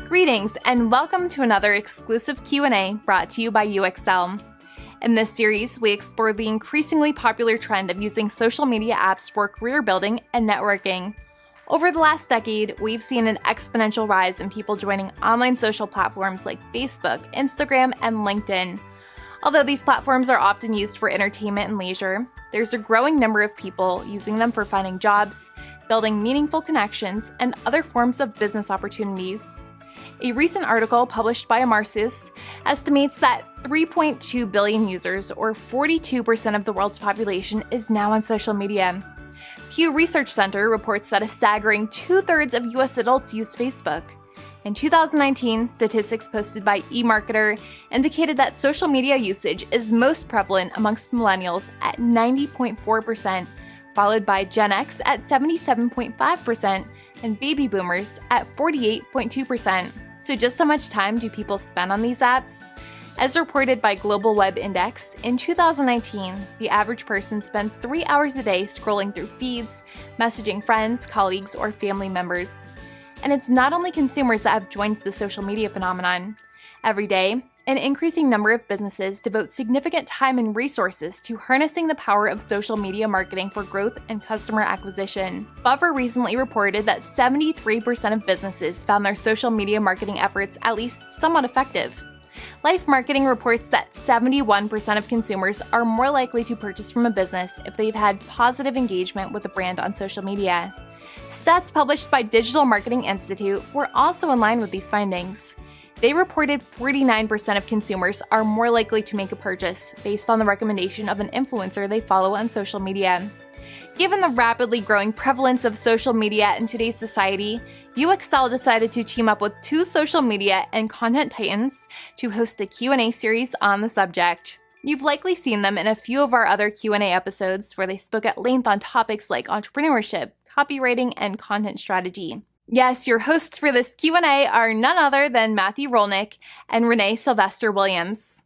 Greetings and welcome to another exclusive Q&A brought to you by UXL. In this series, we explore the increasingly popular trend of using social media apps for career building and networking. Over the last decade, we've seen an exponential rise in people joining online social platforms like Facebook, Instagram, and LinkedIn. Although these platforms are often used for entertainment and leisure, there's a growing number of people using them for finding jobs, building meaningful connections, and other forms of business opportunities. A recent article published by Admass estimates that 3.2 billion users, or 42% of the world's population, is now on social media. Pew Research Center reports that a staggering 2/3 of U.S. adults use Facebook. In 2019, statistics posted by eMarketer indicated that social media usage is most prevalent amongst millennials at 90.4%, followed by Gen X at 77.5% and baby boomers at 48.2%. So just how much time do people spend on these apps? As reported by Global Web Index, in 2019, the average person spends 3 hours a day scrolling through feeds, messaging friends, colleagues, or family members. And it's not only consumers that have joined the social media phenomenon. Every day, an increasing number of businesses devote significant time and resources to harnessing the power of social media marketing for growth and customer acquisition. Buffer recently reported that 73% of businesses found their social media marketing efforts at least somewhat effective. Life Marketing reports that 71% of consumers are more likely to purchase from a business if they've had positive engagement with the brand on social media. Stats published by Digital Marketing Institute were also in line with these findings. They reported 49% of consumers are more likely to make a purchase based on the recommendation of an influencer they follow on social media. Given the rapidly growing prevalence of social media in today's society, UXL decided to team up with two social media and content titans to host a Q&A series on the subject. You've likely seen them in a few of our other Q&A episodes where they spoke at length on topics like entrepreneurship, copywriting, and content strategy. Yes, your hosts for this Q&A are none other than Matthew Rolnick and Renee Sylvestre-Williams.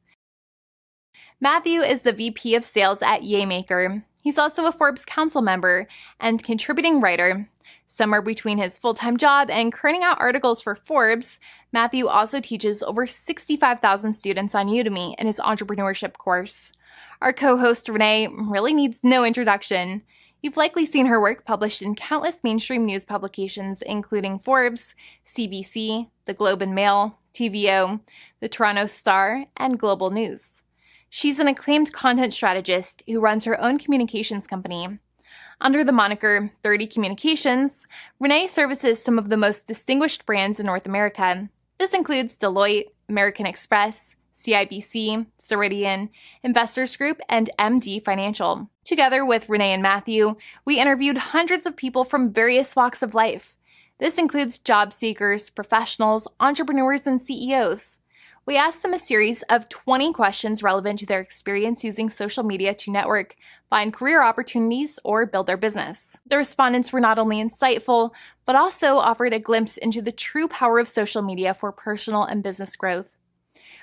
Matthew is the VP of Sales at Yaymaker. He's also a Forbes Council Member and contributing writer. Somewhere between his full-time job and churning out articles for Forbes, Matthew also teaches over 65,000 students on Udemy in his entrepreneurship course. Our co-host Renee really needs no introduction. You've likely seen her work published in countless mainstream news publications, including Forbes, CIBC, The Globe and Mail, TVO, The Toronto Star, and Global News. She's an acclaimed content strategist who runs her own communications company. Under the moniker 30 Communications, Renee services some of the most distinguished brands in North America. This includes Deloitte, American Express, CIBC, Ceridian, Investors Group, and MD Financial. Together with Renee and Matthew, we interviewed hundreds of people from various walks of life. This includes job seekers, professionals, entrepreneurs, and CEOs. We asked them a series of 20 questions relevant to their experience using social media to network, find career opportunities, or build their business. The respondents were not only insightful, but also offered a glimpse into the true power of social media for personal and business growth.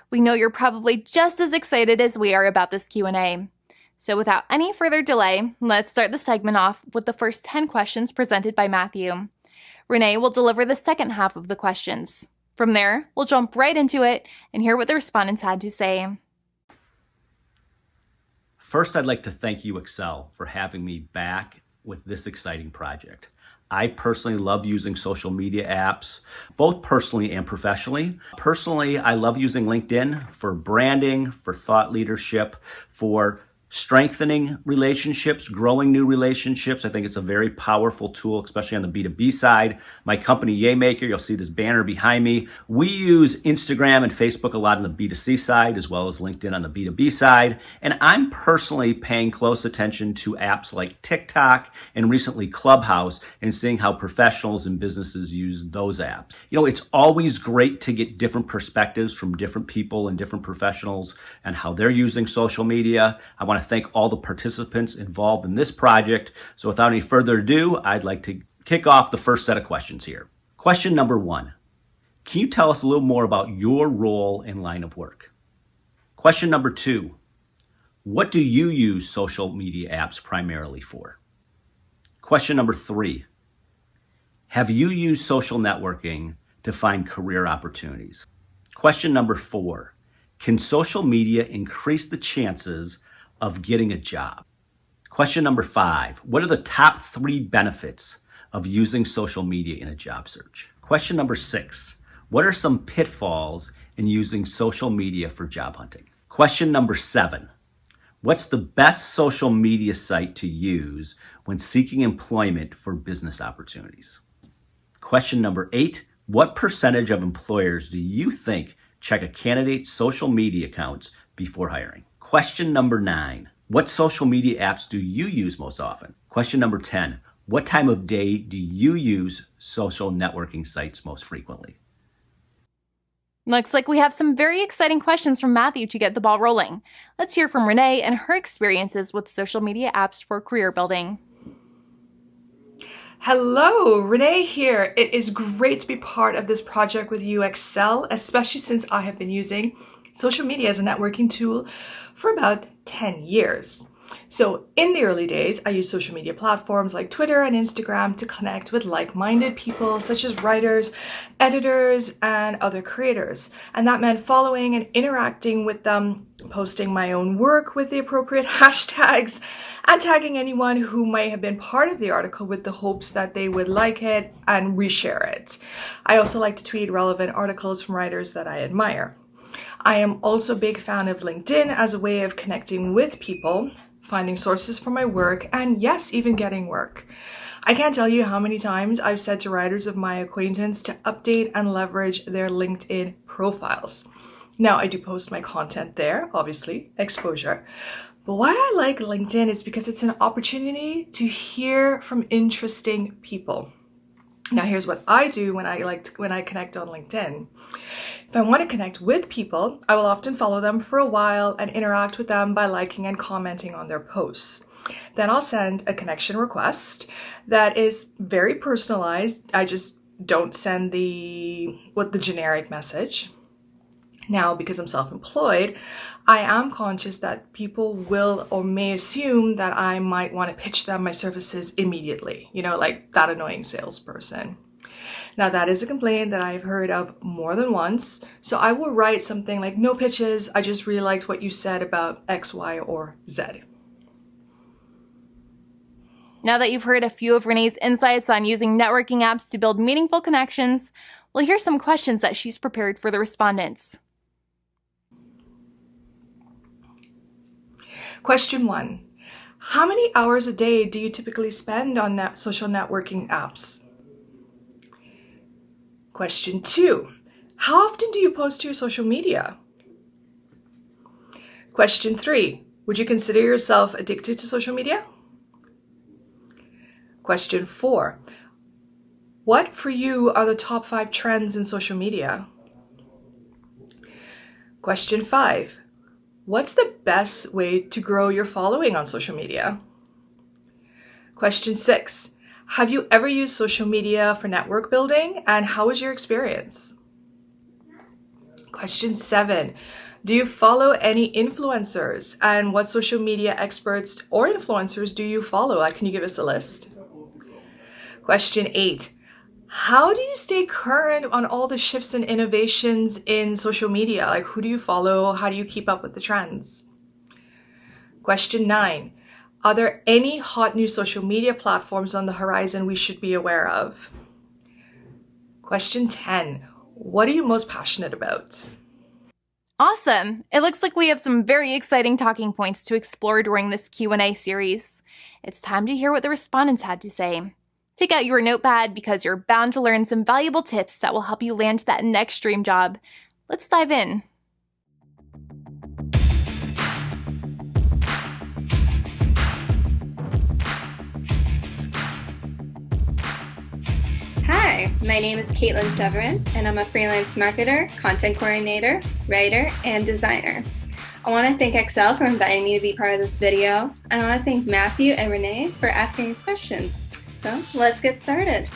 We know you're probably just as excited as we are about this Q&A. So without any further delay, let's start the segment off with the first 10 questions presented by Matthew. Renee will deliver the second half of the questions. From there, we'll jump right into it and hear what the respondents had to say. First, I'd like to thank UXL for having me back with this exciting project. I personally love using social media apps, both personally and professionally. Personally, I love using LinkedIn for branding, for thought leadership, for strengthening relationships, growing new relationships. I think it's a very powerful tool, especially on the B2B side. My company, Yaymaker, you'll see this banner behind me. We use Instagram and Facebook a lot on the B2C side, as well as LinkedIn on the B2B side. And I'm personally paying close attention to apps like TikTok and recently Clubhouse and seeing how professionals and businesses use those apps. You know, it's always great to get different perspectives from different people and different professionals and how they're using social media. I want to thank all the participants involved in this project. So without any further ado, I'd like to kick off the first set of questions here. Question number 1. Can you tell us a little more about your role and line of work? Question number 2, what do you use social media apps primarily for? Question number 3, have you used social networking to find career opportunities? Question number 4, can social media increase the chances of getting a job? Question number 5, what are the top 3 benefits of using social media in a job search? Question number 6, what are some pitfalls in using social media for job hunting? Question number 7, what's the best social media site to use when seeking employment for business opportunities? Question number 8, what percentage of employers do you think check a candidate's social media accounts before hiring? Question number 9, what social media apps do you use most often? Question number 10, what time of day do you use social networking sites most frequently? Looks like we have some very exciting questions from Matthew to get the ball rolling. Let's hear from Renee and her experiences with social media apps for career building. Hello, Renee here. It is great to be part of this project with UXL, especially since I have been using social media as a networking tool for about 10 years. So in the early days, I used social media platforms like Twitter and Instagram to connect with like-minded people such as writers, editors, and other creators. And that meant following and interacting with them, posting my own work with the appropriate hashtags, and tagging anyone who might have been part of the article with the hopes that they would like it and reshare it. I also like to tweet relevant articles from writers that I admire. I am also a big fan of LinkedIn as a way of connecting with people, finding sources for my work, and yes, even getting work. I can't tell you how many times I've said to writers of my acquaintance to update and leverage their LinkedIn profiles. Now, I do post my content there, obviously, exposure. But why I like LinkedIn is because it's an opportunity to hear from interesting people. Now, here's what I do when I connect on LinkedIn. If I want to connect with people, I will often follow them for a while and interact with them by liking and commenting on their posts. Then I'll send a connection request that is very personalized. I just don't send the generic message. Now, because I'm self-employed, I am conscious that people will or may assume that I might want to pitch them my services immediately, like that annoying salesperson. Now, that is a complaint that I've heard of more than once, so I will write something like, no pitches, I just really liked what you said about X, Y, or Z. Now that you've heard a few of Renee's insights on using networking apps to build meaningful connections, we'll hear some questions that she's prepared for the respondents. Question 1. How many hours a day do you typically spend on social networking apps? Question 2. How often do you post to your social media? Question 3. Would you consider yourself addicted to social media? Question 4. What for you are the top 5 trends in social media? Question 5. What's the best way to grow your following on social media? Question 6. Have you ever used social media for network building, and how was your experience? Question 7. Do you follow any influencers, and what social media experts or influencers do you follow? Can you give us a list? Question 8. How do you stay current on all the shifts and innovations in social media? Who do you follow? How do you keep up with the trends? Question 9. Are there any hot new social media platforms on the horizon we should be aware of? Question 10. What are you most passionate about? Awesome! It looks like we have some very exciting talking points to explore during this Q&A series. It's time to hear what the respondents had to say. Take out your notepad because you're bound to learn some valuable tips that will help you land that next dream job. Let's dive in. Hi, my name is Caitlin Severin, and I'm a freelance marketer, content coordinator, writer, and designer. I want to thank Excel for inviting me to be part of this video, and I want to thank Matthew and Renee for asking these questions. So let's get started.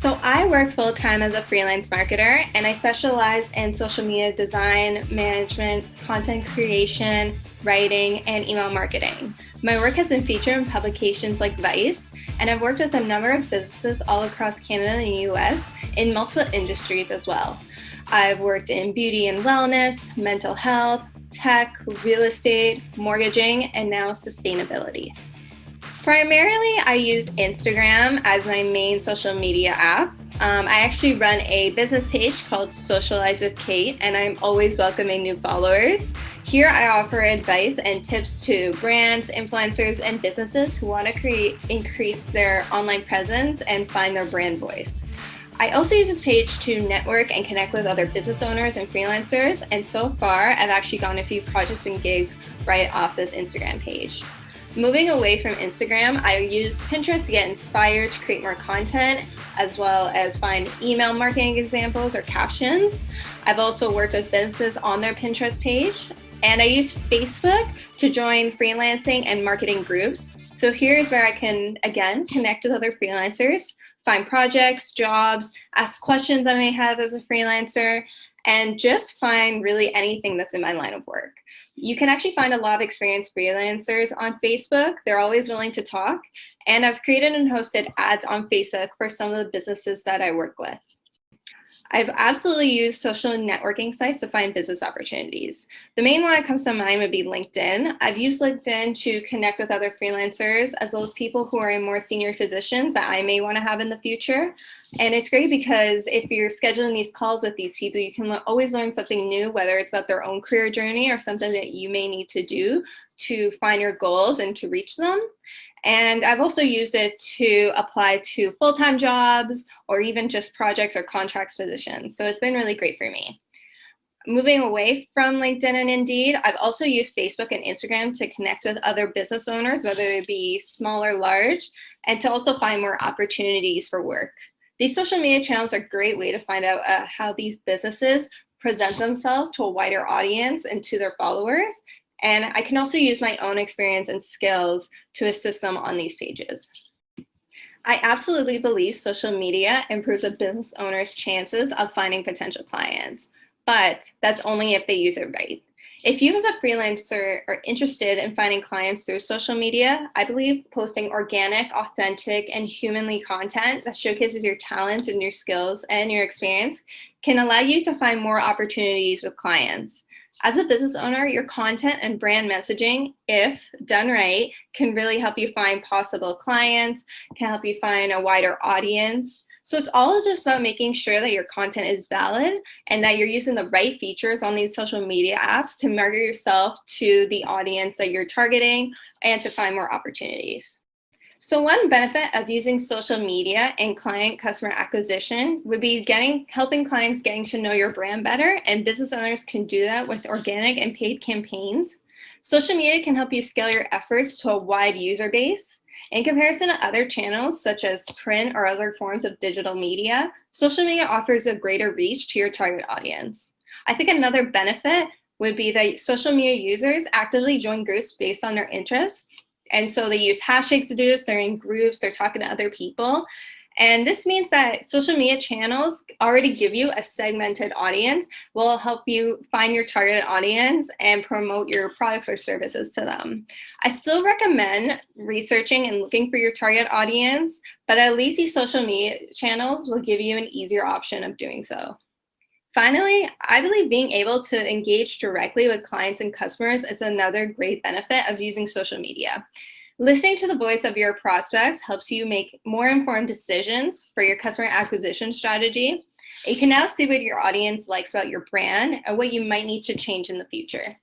So I work full-time as a freelance marketer, and I specialize in social media design, management, content creation, writing, and email marketing. My work has been featured in publications like Vice, and I've worked with a number of businesses all across Canada and the US in multiple industries as well. I've worked in beauty and wellness, mental health, tech, real estate, mortgaging, and now sustainability. Primarily, I use Instagram as my main social media app. I actually run a business page called Socialize with Kate, and I'm always welcoming new followers. Here, I offer advice and tips to brands, influencers, and businesses who want to increase their online presence and find their brand voice. I also use this page to network and connect with other business owners and freelancers, and so far, I've actually gotten a few projects and gigs right off this Instagram page. Moving away from Instagram, I use Pinterest to get inspired to create more content, as well as find email marketing examples or captions. I've also worked with businesses on their Pinterest page, and I use Facebook to join freelancing and marketing groups. So here's where I can, again, connect with other freelancers, find projects, jobs, ask questions I may have as a freelancer, and just find really anything that's in my line of work. You can actually find a lot of experienced freelancers on Facebook. They're always willing to talk. And I've created and hosted ads on Facebook for some of the businesses that I work with. I've absolutely used social networking sites to find business opportunities. The main one that comes to mind would be LinkedIn. I've used LinkedIn to connect with other freelancers, as well as people who are in more senior positions that I may want to have in the future. And it's great because if you're scheduling these calls with these people, you can always learn something new, whether it's about their own career journey or something that you may need to do to find your goals and to reach them. And I've also used it to apply to full-time jobs or even just projects or contracts positions. So it's been really great for me. Moving away from LinkedIn and Indeed, I've also used Facebook and Instagram to connect with other business owners, whether they be small or large, and to also find more opportunities for work. These social media channels are a great way to find out how these businesses present themselves to a wider audience and to their followers. And I can also use my own experience and skills to assist them on these pages. I absolutely believe social media improves a business owner's chances of finding potential clients, but that's only if they use it right. If you as a freelancer are interested in finding clients through social media, I believe posting organic, authentic, and humanly content that showcases your talent and your skills and your experience can allow you to find more opportunities with clients. As a business owner, your content and brand messaging, if done right, can really help you find possible clients, can help you find a wider audience. So it's all just about making sure that your content is valid and that you're using the right features on these social media apps to market yourself to the audience that you're targeting and to find more opportunities. So one benefit of using social media and client customer acquisition would be helping clients getting to know your brand better, and business owners can do that with organic and paid campaigns. Social media can help you scale your efforts to a wide user base. In comparison to other channels such as print or other forms of digital media, social media offers a greater reach to your target audience. I think another benefit would be that social media users actively join groups based on their interests. And so they use hashtags to do this, they're in groups, they're talking to other people. And this means that social media channels already give you a segmented audience, will help you find your targeted audience and promote your products or services to them. I still recommend researching and looking for your target audience, but at least these social media channels will give you an easier option of doing so. Finally, I believe being able to engage directly with clients and customers is another great benefit of using social media. Listening to the voice of your prospects helps you make more informed decisions for your customer acquisition strategy. You can now see what your audience likes about your brand and what you might need to change in the future.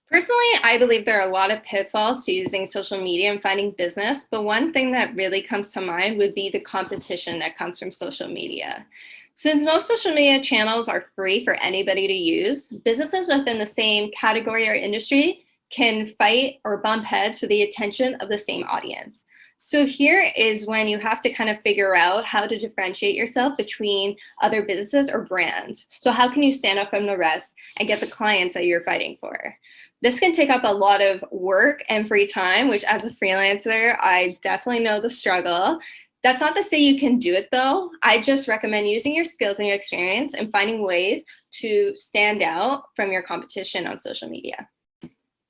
Personally, I believe there are a lot of pitfalls to using social media and finding business, but one thing that really comes to mind would be the competition that comes from social media. Since most social media channels are free for anybody to use, businesses within the same category or industry can fight or bump heads for the attention of the same audience. So here is when you have to kind of figure out how to differentiate yourself between other businesses or brands. So how can you stand out from the rest and get the clients that you're fighting for? This can take up a lot of work and free time, which as a freelancer, I definitely know the struggle. That's not to say you can do it though. I just recommend using your skills and your experience and finding ways to stand out from your competition on social media.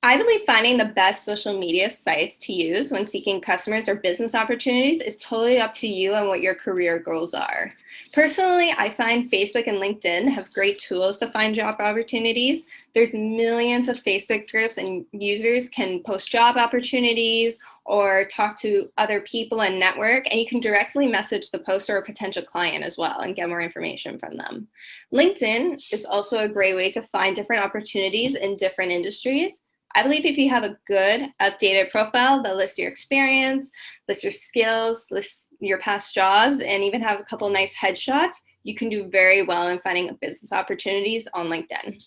I believe finding the best social media sites to use when seeking customers or business opportunities is totally up to you and what your career goals are. Personally, I find Facebook and LinkedIn have great tools to find job opportunities. There's millions of Facebook groups and users can post job opportunities or talk to other people and network, and you can directly message the poster or potential client as well and get more information from them. LinkedIn is also a great way to find different opportunities in different industries. I believe if you have a good, updated profile that lists your experience, lists your skills, lists your past jobs, and even have a couple nice headshots, you can do very well in finding business opportunities on LinkedIn.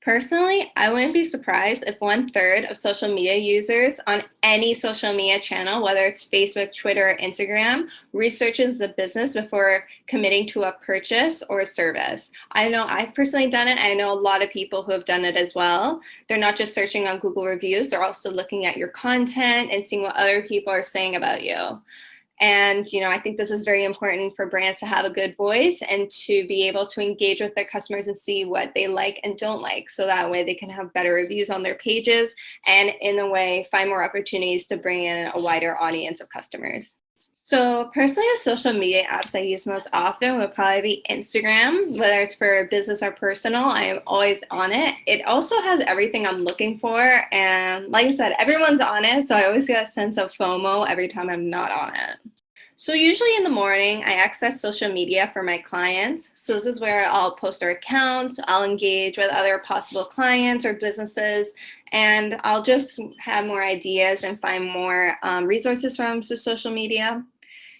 Personally, I wouldn't be surprised if 1/3 of social media users on any social media channel, whether it's Facebook, Twitter, or Instagram, researches the business before committing to a purchase or a service. I know I've personally done it. I know a lot of people who have done it as well. They're not just searching on Google reviews, they're also looking at your content and seeing what other people are saying about you. And, I think this is very important for brands to have a good voice and to be able to engage with their customers and see what they like and don't like. So that way they can have better reviews on their pages and in a way find more opportunities to bring in a wider audience of customers. So personally, the social media apps I use most often would probably be Instagram, whether it's for business or personal. I am always on it. It also has everything I'm looking for. And like I said, everyone's on it. So I always get a sense of FOMO every time I'm not on it. So usually in the morning, I access social media for my clients. So this is where I'll post our accounts, I'll engage with other possible clients or businesses, and I'll just have more ideas and find more resources from social media.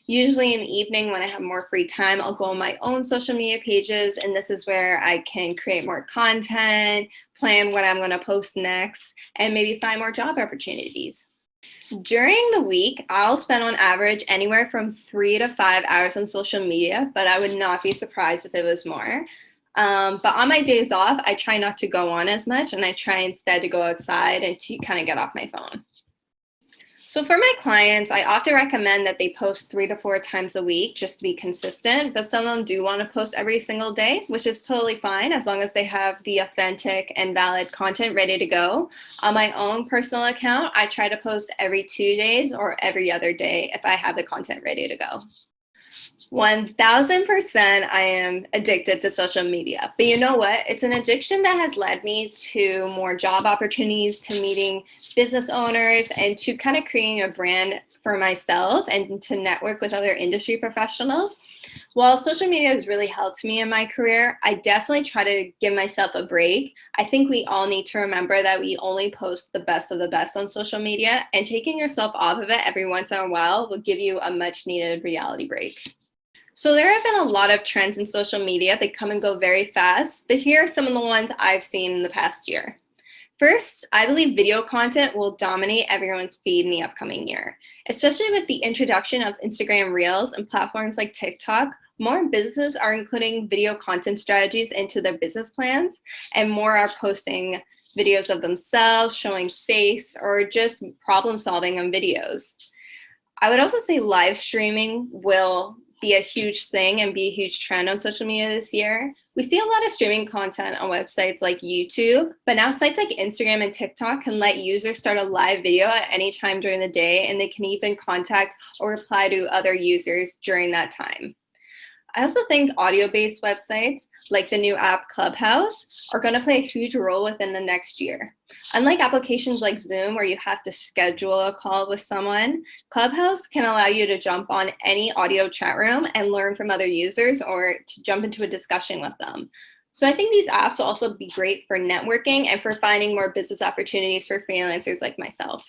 Usually in the evening when I have more free time, I'll go on my own social media pages, and this is where I can create more content, plan what I'm going to post next, and maybe find more job opportunities. During the week, I'll spend on average anywhere from 3 to 5 hours on social media, but I would not be surprised if it was more. But on my days off, I try not to go on as much, and I try instead to go outside and to kind of get off my phone. So for my clients, I often recommend that they post 3 to 4 times a week just to be consistent, but some of them do want to post every single day, which is totally fine as long as they have the authentic and valid content ready to go. On my own personal account, I try to post every 2 days or every other day if I have the content ready to go. 1000% I am addicted to social media. But you know what? It's an addiction that has led me to more job opportunities, to meeting business owners, and to kind of creating a brand for myself and to network with other industry professionals. While social media has really helped me in my career, I definitely try to give myself a break. I think we all need to remember that we only post the best of the best on social media, and taking yourself off of it every once in a while will give you a much needed reality break. So there have been a lot of trends in social media. They come and go very fast, but here are some of the ones I've seen in the past year. First, I believe video content will dominate everyone's feed in the upcoming year, especially with the introduction of Instagram Reels and platforms like TikTok. More businesses are including video content strategies into their business plans, and more are posting videos of themselves, showing face, or just problem solving on videos. I would also say live streaming will be a huge thing and be a huge trend on social media this year. We see a lot of streaming content on websites like YouTube, but now sites like Instagram and TikTok can let users start a live video at any time during the day, and they can even contact or reply to other users during that time. I also think audio-based websites like the new app Clubhouse are going to play a huge role within the next year. Unlike applications like Zoom where you have to schedule a call with someone, Clubhouse can allow you to jump on any audio chat room and learn from other users or to jump into a discussion with them. So I think these apps will also be great for networking and for finding more business opportunities for freelancers like myself.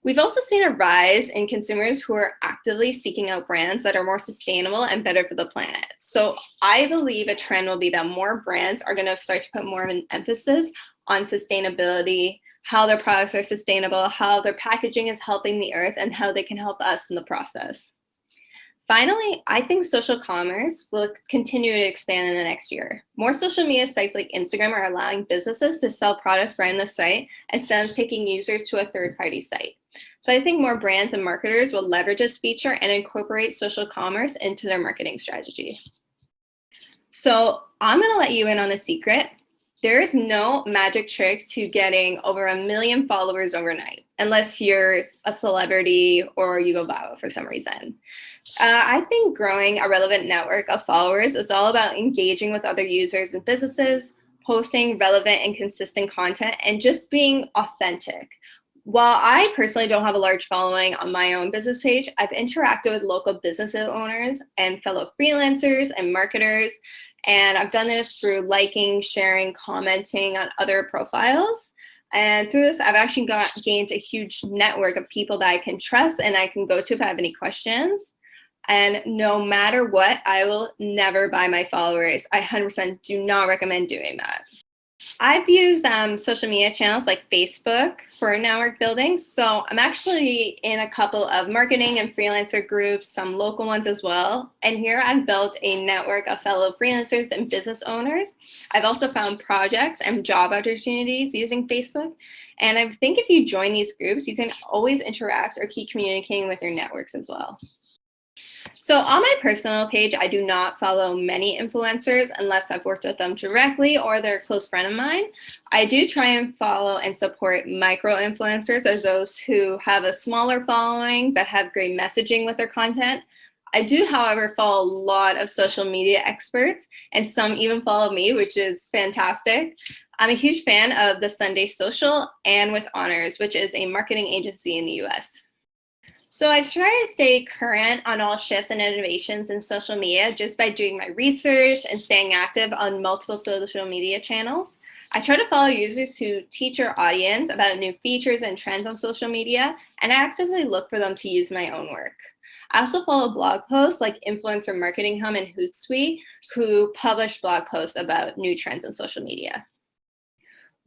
We've also seen a rise in consumers who are actively seeking out brands that are more sustainable and better for the planet. So I believe a trend will be that more brands are going to start to put more of an emphasis on sustainability, how their products are sustainable, how their packaging is helping the earth, and how they can help us in the process. Finally, I think social commerce will continue to expand in the next year. More social media sites like Instagram are allowing businesses to sell products right on the site instead of taking users to a third-party site. So I think more brands and marketers will leverage this feature and incorporate social commerce into their marketing strategy. So I'm going to let you in on a secret. There is no magic trick to getting over 1 million followers overnight, unless you're a celebrity or you go viral for some reason. I think growing a relevant network of followers is all about engaging with other users and businesses, posting relevant and consistent content, and just being authentic. While I personally don't have a large following on my own business page, I've interacted with local business owners and fellow freelancers and marketers. And I've done this through liking, sharing, commenting on other profiles. And through this, I've actually gained a huge network of people that I can trust and I can go to if I have any questions. And no matter what, I will never buy my followers. I 100% do not recommend doing that. I've used social media channels like Facebook for network building. So I'm actually in a couple of marketing and freelancer groups, some local ones as well. And here I've built a network of fellow freelancers and business owners. I've also found projects and job opportunities using Facebook. And I think if you join these groups, you can always interact or keep communicating with your networks as well. So on my personal page, I do not follow many influencers unless I've worked with them directly or they're a close friend of mine. I do try and follow and support micro influencers, or those who have a smaller following but have great messaging with their content. I do, however, follow a lot of social media experts, and some even follow me, which is fantastic. I'm a huge fan of the Sunday Social and With Honors, which is a marketing agency in the US. So I try to stay current on all shifts and innovations in social media just by doing my research and staying active on multiple social media channels. I try to follow users who teach our audience about new features and trends on social media, and I actively look for them to use my own work. I also follow blog posts like Influencer Marketing Hum and Hootsuite, who publish blog posts about new trends in social media.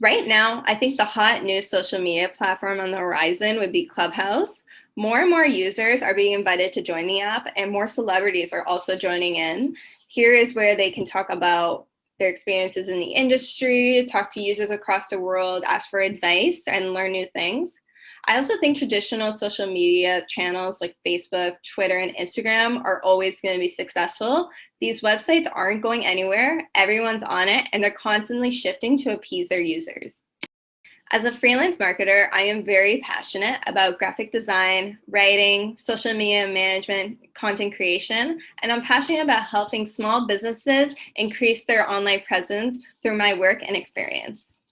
Right now, I think the hot new social media platform on the horizon would be Clubhouse. More and more users are being invited to join the app, and more celebrities are also joining in. Here is where they can talk about their experiences in the industry, talk to users across the world, ask for advice, and learn new things. I also think traditional social media channels like Facebook, Twitter, and Instagram are always going to be successful. These websites aren't going anywhere. Everyone's on it, and they're constantly shifting to appease their users. As a freelance marketer, I am very passionate about graphic design, writing, social media management, content creation, and I'm passionate about helping small businesses increase their online presence through my work and experience.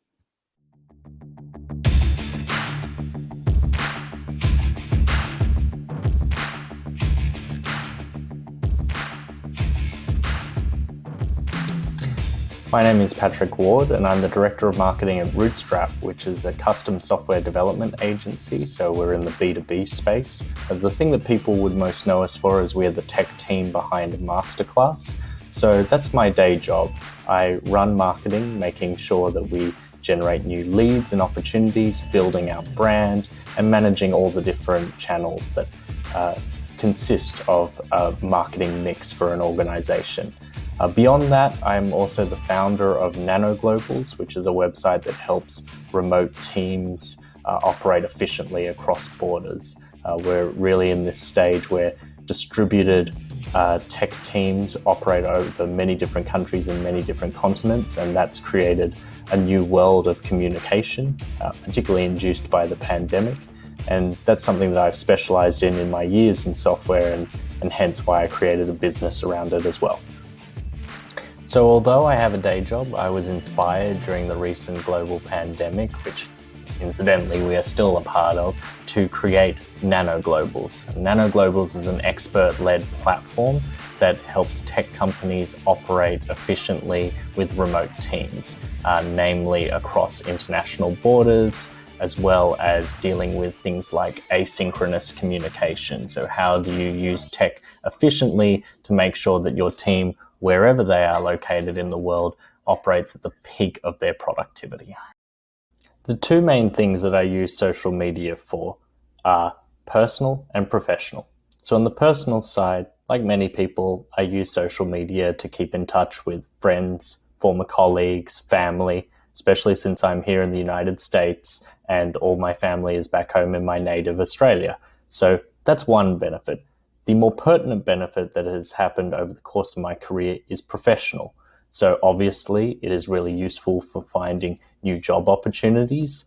My name is Patrick Ward and I'm the Director of Marketing at Rootstrap, which is a custom software development agency, so we're in the B2B space. The thing that people would most know us for is we're the tech team behind Masterclass. So that's my day job. I run marketing, making sure that we generate new leads and opportunities, building our brand, and managing all the different channels that consist of a marketing mix for an organization. Beyond that, I'm also the founder of NanoGlobals, which is a website that helps remote teams operate efficiently across borders. We're really in this stage where distributed tech teams operate over many different countries and many different continents, and that's created a new world of communication, particularly induced by the pandemic. And that's something that I've specialized in my years in software, and hence why I created a business around it as well. So although I have a day job, I was inspired during the recent global pandemic, which incidentally we are still a part of, to create NanoGlobals. NanoGlobals is an expert-led platform that helps tech companies operate efficiently with remote teams, namely across international borders, as well as dealing with things like asynchronous communication. So how do you use tech efficiently to make sure that your team, wherever they are located in the world, operates at the peak of their productivity? The two main things that I use social media for are personal and professional. So on the personal side, like many people, I use social media to keep in touch with friends, former colleagues, family, especially since I'm here in the United States and all my family is back home in my native Australia. So that's one benefit. The more pertinent benefit that has happened over the course of my career is professional. So obviously it is really useful for finding new job opportunities,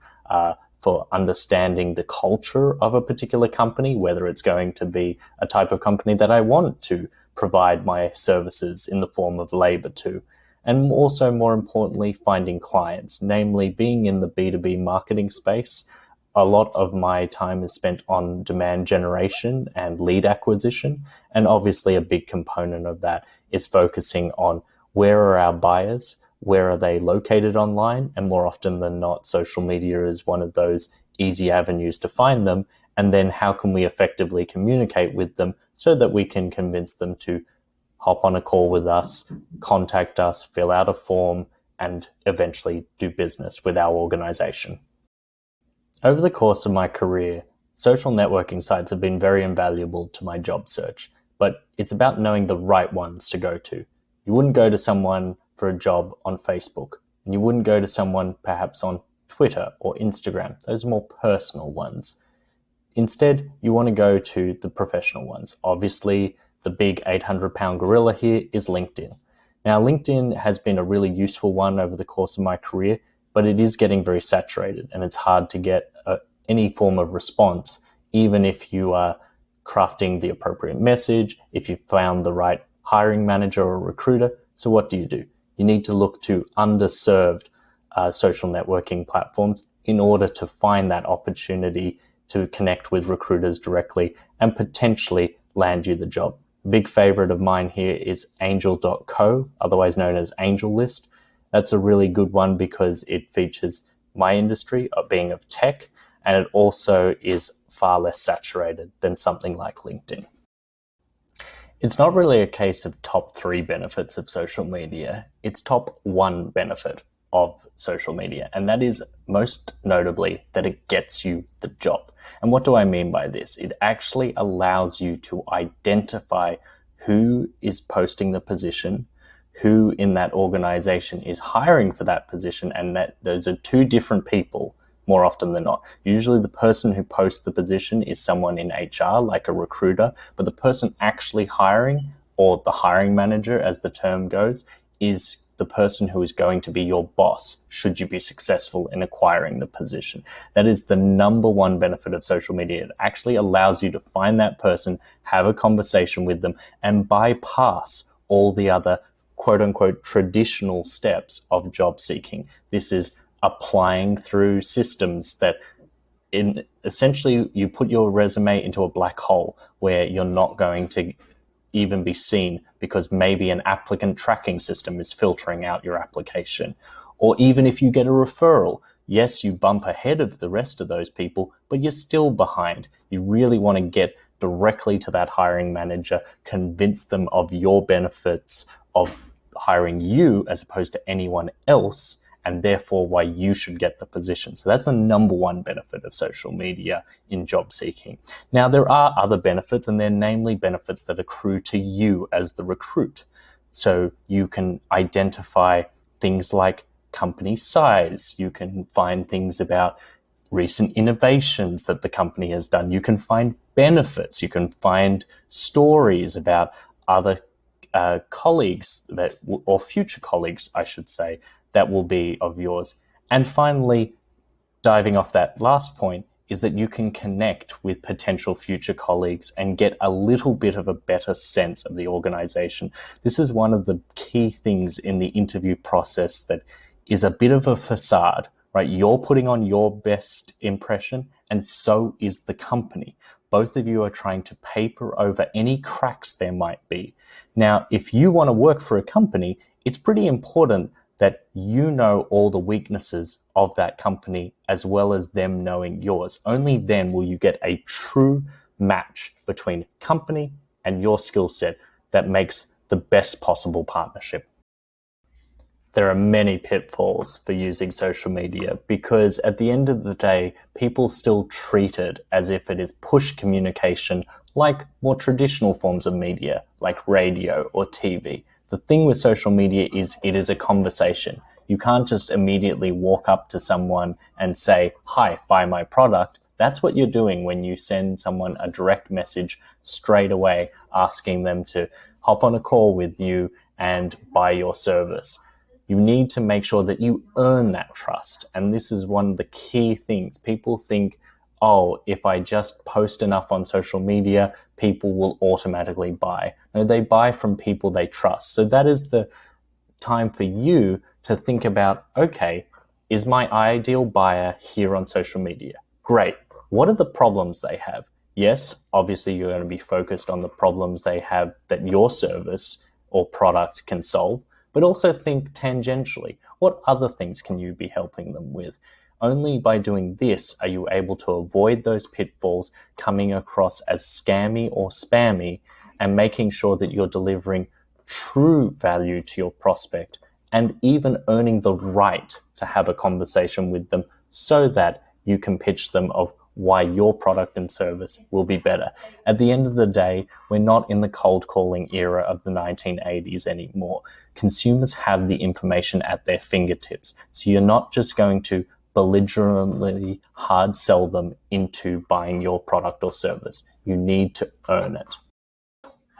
for understanding the culture of a particular company, whether it's going to be a type of company that I want to provide my services in the form of labor to. And also, more importantly, finding clients, namely being in the B2B marketing space. A lot of my time is spent on demand generation and lead acquisition. And obviously a big component of that is focusing on where are our buyers, where are they located online, and more often than not, social media is one of those easy avenues to find them. And then how can we effectively communicate with them so that we can convince them to hop on a call with us, contact us, fill out a form, and eventually do business with our organization. Over the course of my career, social networking sites have been very invaluable to my job search, but it's about knowing the right ones to go to. You wouldn't go to someone for a job on Facebook, and you wouldn't go to someone perhaps on Twitter or Instagram. Those are more personal ones. Instead, you want to go to the professional ones. Obviously, the big 800-pound gorilla here is LinkedIn. Now, LinkedIn has been a really useful one over the course of my career, but it is getting very saturated and it's hard to get any form of response, even if you are crafting the appropriate message, if you found the right hiring manager or recruiter. So what do? You need to look to underserved social networking platforms in order to find that opportunity to connect with recruiters directly and potentially land you the job. A big favorite of mine here is angel.co, otherwise known as AngelList. That's a really good one because it features my industry of being of tech, and it also is far less saturated than something like LinkedIn. It's not really a case of top 3 benefits of social media. It's top 1 benefit of social media, and that is most notably that it gets you the job. And what do I mean by this? It actually allows you to identify who is posting the position, who in that organization is hiring for that position, and that those are 2 different people more often than not. Usually the person who posts the position is someone in HR, like a recruiter, but the person actually hiring, or the hiring manager as the term goes, is the person who is going to be your boss should you be successful in acquiring the position. That is the number 1 benefit of social media. It actually allows you to find that person, have a conversation with them, and bypass all the other quote unquote traditional steps of job seeking. This is applying through systems that essentially you put your resume into a black hole where you're not going to even be seen because maybe an applicant tracking system is filtering out your application. Or even if you get a referral, yes, you bump ahead of the rest of those people, but you're still behind. You really want to get directly to that hiring manager, convince them of your benefits of hiring you as opposed to anyone else, and therefore why you should get the position. So that's the number 1 benefit of social media in job seeking. Now, there are other benefits, and they're namely benefits that accrue to you as the recruit. So you can identify things like company size. You can find things about recent innovations that the company has done. You can find benefits. You can find stories about other colleagues or future colleagues, I should say, that will be of yours. And finally, diving off that last point, is that you can connect with potential future colleagues and get a little bit of a better sense of the organization. This is one of the key things in the interview process that is a bit of a facade, right? You're putting on your best impression, and so is the company. Both of you are trying to paper over any cracks there might be. Now, if you want to work for a company, it's pretty important that you know all the weaknesses of that company as well as them knowing yours. Only then will you get a true match between company and your skill set that makes the best possible partnership. There are many pitfalls for using social media because at the end of the day, people still treat it as if it is push communication like more traditional forms of media, like radio or TV. The thing with social media is it is a conversation. You can't just immediately walk up to someone and say, "Hi, buy my product." That's what you're doing when you send someone a direct message straight away, asking them to hop on a call with you and buy your service. You need to make sure that you earn that trust. And this is one of the key things. People think, oh, if I just post enough on social media, people will automatically buy. No, they buy from people they trust. So that is the time for you to think about, okay, is my ideal buyer here on social media? Great. What are the problems they have? Yes, obviously you're going to be focused on the problems they have that your service or product can solve, but also think tangentially. What other things can you be helping them with? Only by doing this are you able to avoid those pitfalls coming across as scammy or spammy, and making sure that you're delivering true value to your prospect and even earning the right to have a conversation with them so that you can pitch them of why your product and service will be better. At the end of the day, we're not in the cold calling era of the 1980s anymore. Consumers have the information at their fingertips. So you're not just going to belligerently hard sell them into buying your product or service. You need to earn it.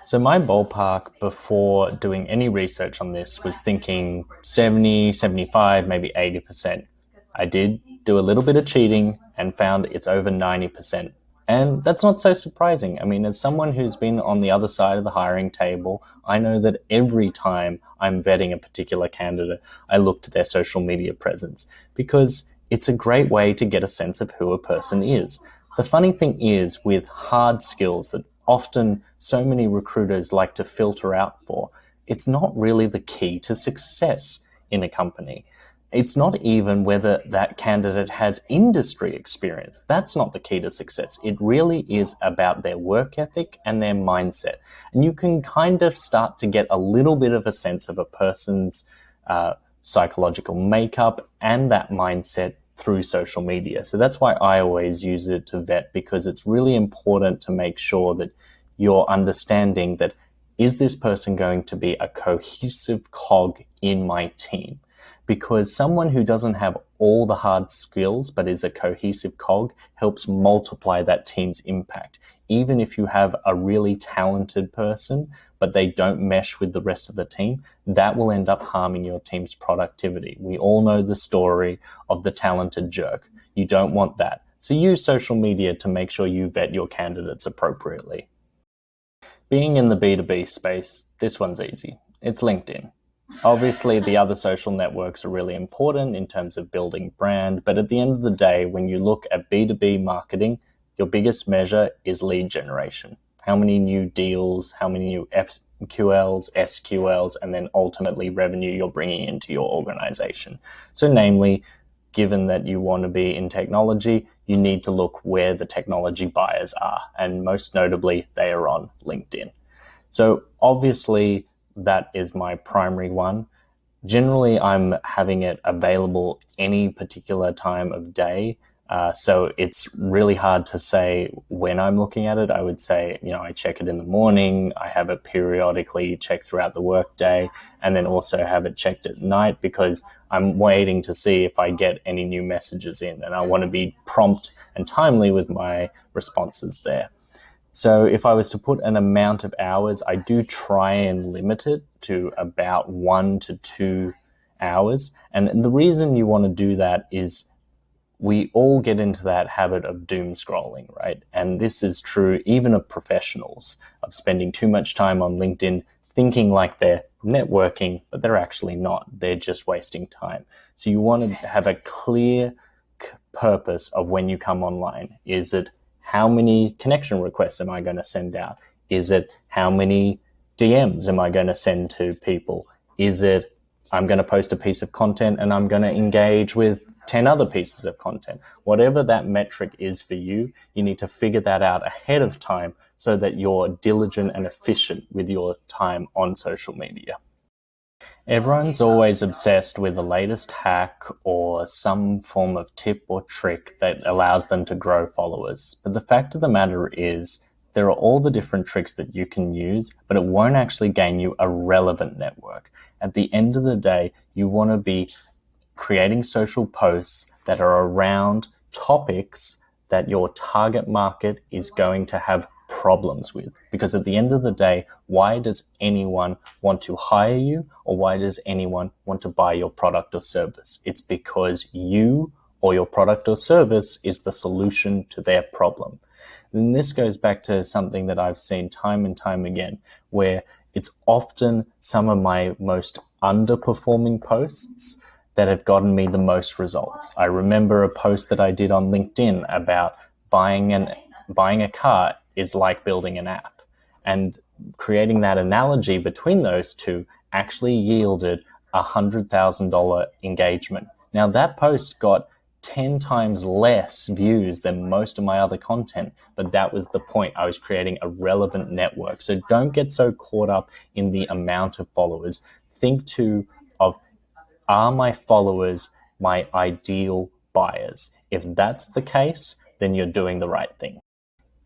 So my ballpark before doing any research on this was thinking 70, 75, maybe 80%. I did do a little bit of cheating and found it's over 90%. And that's not so surprising. I mean, as someone who's been on the other side of the hiring table, I know that every time I'm vetting a particular candidate, I look to their social media presence because it's a great way to get a sense of who a person is. The funny thing is, with hard skills that often so many recruiters like to filter out for, it's not really the key to success in a company. It's not even whether that candidate has industry experience. That's not the key to success. It really is about their work ethic and their mindset. And you can kind of start to get a little bit of a sense of a person's psychological makeup and that mindset through social media. So that's why I always use it to vet, because it's really important to make sure that you're understanding that, is this person going to be a cohesive cog in my team? Because someone who doesn't have all the hard skills but is a cohesive cog helps multiply that team's impact. Even if you have a really talented person but they don't mesh with the rest of the team, that will end up harming your team's productivity. We all know the story of the talented jerk. You don't want that. So use social media to make sure you vet your candidates appropriately. Being in the B2B space, this one's easy. It's LinkedIn. Obviously, the other social networks are really important in terms of building brand, but at the end of the day, when you look at B2B marketing, your biggest measure is lead generation. How many new deals, how many new FQLs, SQLs, and then ultimately revenue you're bringing into your organization. So namely, given that you want to be in technology, you need to look where the technology buyers are, and most notably, they are on LinkedIn. So obviously, that is my primary one. Generally, I'm having it available any particular time of day. So it's really hard to say when I'm looking at it. I would say, I check it in the morning. I have it periodically checked throughout the workday, and then also have it checked at night because I'm waiting to see if I get any new messages in, and I want to be prompt and timely with my responses there. So if I was to put an amount of hours, I do try and limit it to about 1 to 2 hours. And the reason you want to do that is we all get into that habit of doom scrolling, right? And this is true even of professionals, of spending too much time on LinkedIn thinking like they're networking, but they're actually not. They're just wasting time. So you want to have a clear purpose of when you come online. Is it how many connection requests am I going to send out? Is it how many DMs am I going to send to people? Is it I'm going to post a piece of content and I'm going to engage with 10 other pieces of content? Whatever that metric is for you, you need to figure that out ahead of time so that you're diligent and efficient with your time on social media. Everyone's always obsessed with the latest hack or some form of tip or trick that allows them to grow followers. But the fact of the matter is, there are all the different tricks that you can use, but it won't actually gain you a relevant network. At the end of the day, you want to be creating social posts that are around topics that your target market is going to have problems with. Because at the end of the day, why does anyone want to hire you, or why does anyone want to buy your product or service? It's because you or your product or service is the solution to their problem. And this goes back to something that I've seen time and time again, where it's often some of my most underperforming posts that have gotten me the most results. I remember a post that I did on LinkedIn about buying a car is like building an app. And creating that analogy between those two actually yielded a $100,000 engagement. Now that post got 10 times less views than most of my other content, but that was the point. I was creating a relevant network. So don't get so caught up in the amount of followers. Think too of, are my followers my ideal buyers? If that's the case, then you're doing the right thing.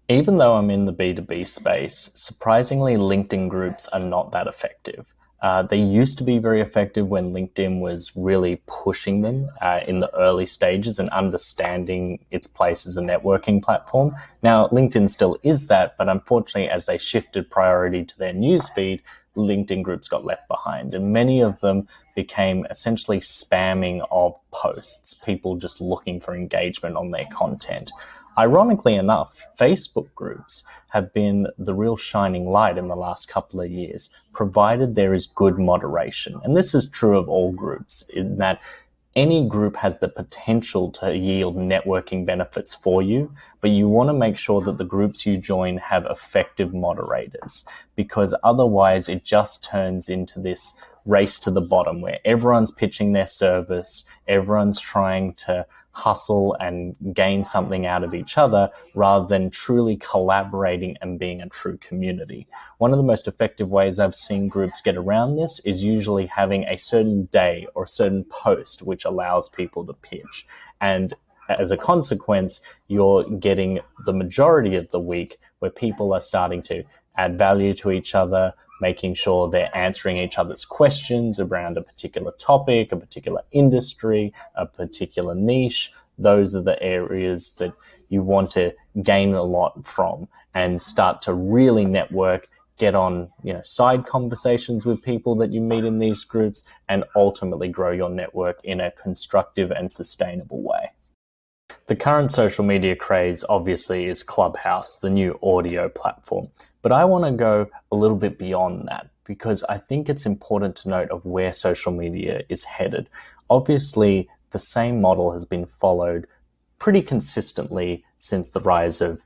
Even though I'm in the B2B space, surprisingly, LinkedIn groups are not that effective. They used to be very effective when LinkedIn was really pushing them in the early stages and understanding its place as a networking platform. Now, LinkedIn still is that, but unfortunately, as they shifted priority to their newsfeed, LinkedIn groups got left behind, and many of them became essentially spamming of posts, people just looking for engagement on their content. Ironically enough, Facebook groups have been the real shining light in the last couple of years, provided there is good moderation. And this is true of all groups, in that any group has the potential to yield networking benefits for you, but you want to make sure that the groups you join have effective moderators, because otherwise it just turns into this race to the bottom where everyone's pitching their service, everyone's trying to hustle and gain something out of each other rather than truly collaborating and being a true community. One of the most effective ways I've seen groups get around this is usually having a certain day or a certain post which allows people to pitch. And as a consequence, you're getting the majority of the week where people are starting to add value to each other, making sure they're answering each other's questions around a particular topic, a particular industry, a particular niche. Those are the areas that you want to gain a lot from and start to really network, get on, side conversations with people that you meet in these groups, and ultimately grow your network in a constructive and sustainable way. The current social media craze obviously is Clubhouse, the new audio platform. But I want to go a little bit beyond that, because I think it's important to note of where social media is headed. Obviously, the same model has been followed pretty consistently since the rise of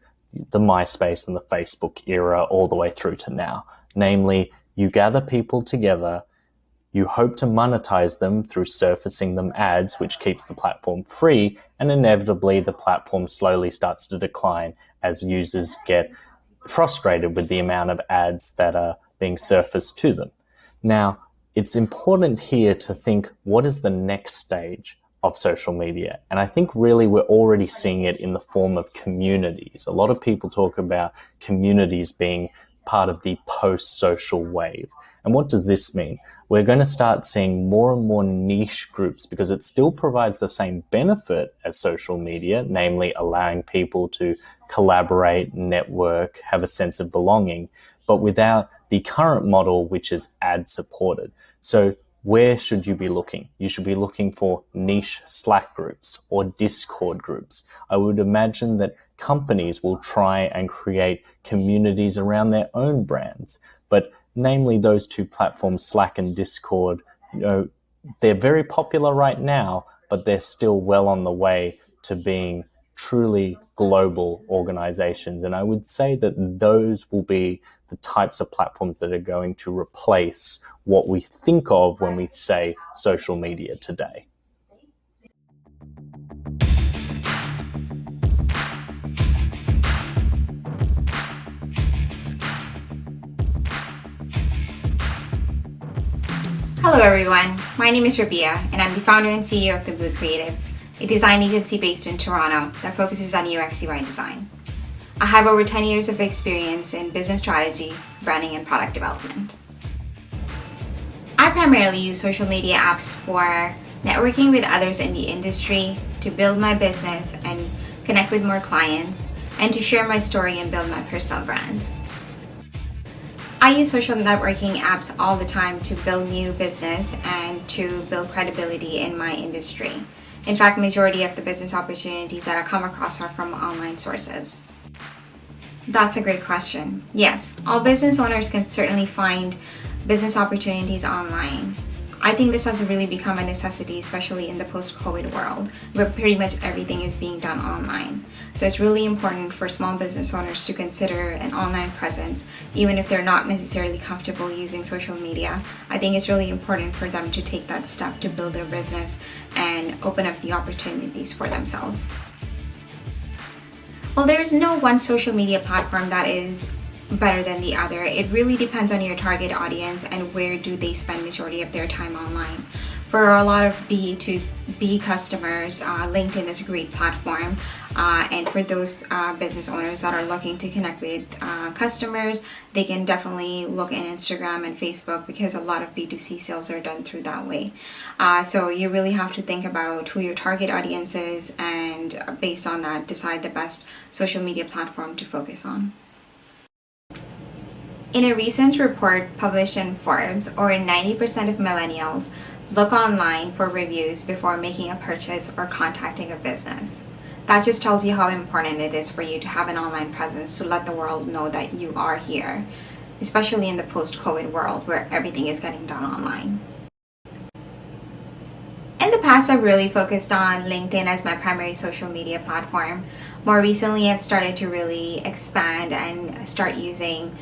the MySpace and the Facebook era all the way through to now. Namely, you gather people together, you hope to monetize them through surfacing them ads, which keeps the platform free, and inevitably the platform slowly starts to decline as users get frustrated with the amount of ads that are being surfaced to them. Now, it's important here to think, what is the next stage of social media? And I think really we're already seeing it in the form of communities. A lot of people talk about communities being part of the post-social wave. And what does this mean? We're going to start seeing more and more niche groups, because it still provides the same benefit as social media, namely allowing people to collaborate, network, have a sense of belonging, but without the current model, which is ad supported. So where should you be looking? You should be looking for niche Slack groups or Discord groups. I would imagine that companies will try and create communities around their own brands, but namely those two platforms, Slack and Discord, they're very popular right now, but they're still well on the way to being truly global organizations. And I would say that those will be the types of platforms that are going to replace what we think of when we say social media today. Hello everyone, my name is Rabia and I'm the founder and CEO of The Blue Creative, a design agency based in Toronto that focuses on UX/UI design. I have over 10 years of experience in business strategy, branding, and product development. I primarily use social media apps for networking with others in the industry, to build my business and connect with more clients, and to share my story and build my personal brand. I use social networking apps all the time to build new business and to build credibility in my industry. In fact, majority of the business opportunities that I come across are from online sources. That's a great question. Yes, all business owners can certainly find business opportunities online. I think this has really become a necessity, especially in the post-COVID world, where pretty much everything is being done online. So it's really important for small business owners to consider an online presence, even if they're not necessarily comfortable using social media. I think it's really important for them to take that step to build their business and open up the opportunities for themselves. Well, there's no one social media platform that is better than the other. It really depends on your target audience and where do they spend majority of their time online. For a lot of B2B customers, LinkedIn is a great platform. And for those business owners that are looking to connect with customers, they can definitely look in Instagram and Facebook because a lot of B2C sales are done through that way. So you really have to think about who your target audience is and based on that, decide the best social media platform to focus on. In a recent report published in Forbes, over 90% of millennials look online for reviews before making a purchase or contacting a business. That just tells you how important it is for you to have an online presence to let the world know that you are here, especially in the post-COVID world where everything is getting done online. In the past, I've really focused on LinkedIn as my primary social media platform. More recently, I've started to really expand and start using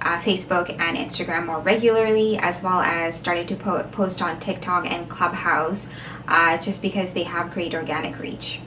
Facebook and Instagram more regularly, as well as started to post on TikTok and Clubhouse just because they have great organic reach.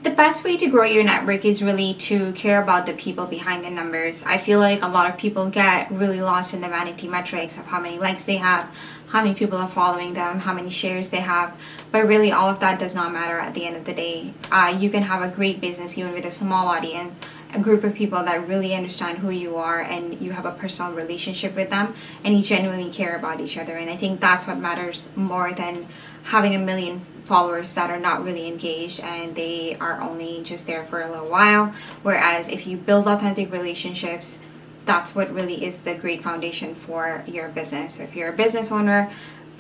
The best way to grow your network is really to care about the people behind the numbers. I feel like a lot of people get really lost in the vanity metrics of how many likes they have, how many people are following them, how many shares they have, but really all of that does not matter at the end of the day. You can have a great business even with a small audience, a group of people that really understand who you are and you have a personal relationship with them and you genuinely care about each other. And I think that's what matters more than having a million followers that are not really engaged and they are only just there for a little while. Whereas if you build authentic relationships, that's what really is the great foundation for your business. So if you're a business owner,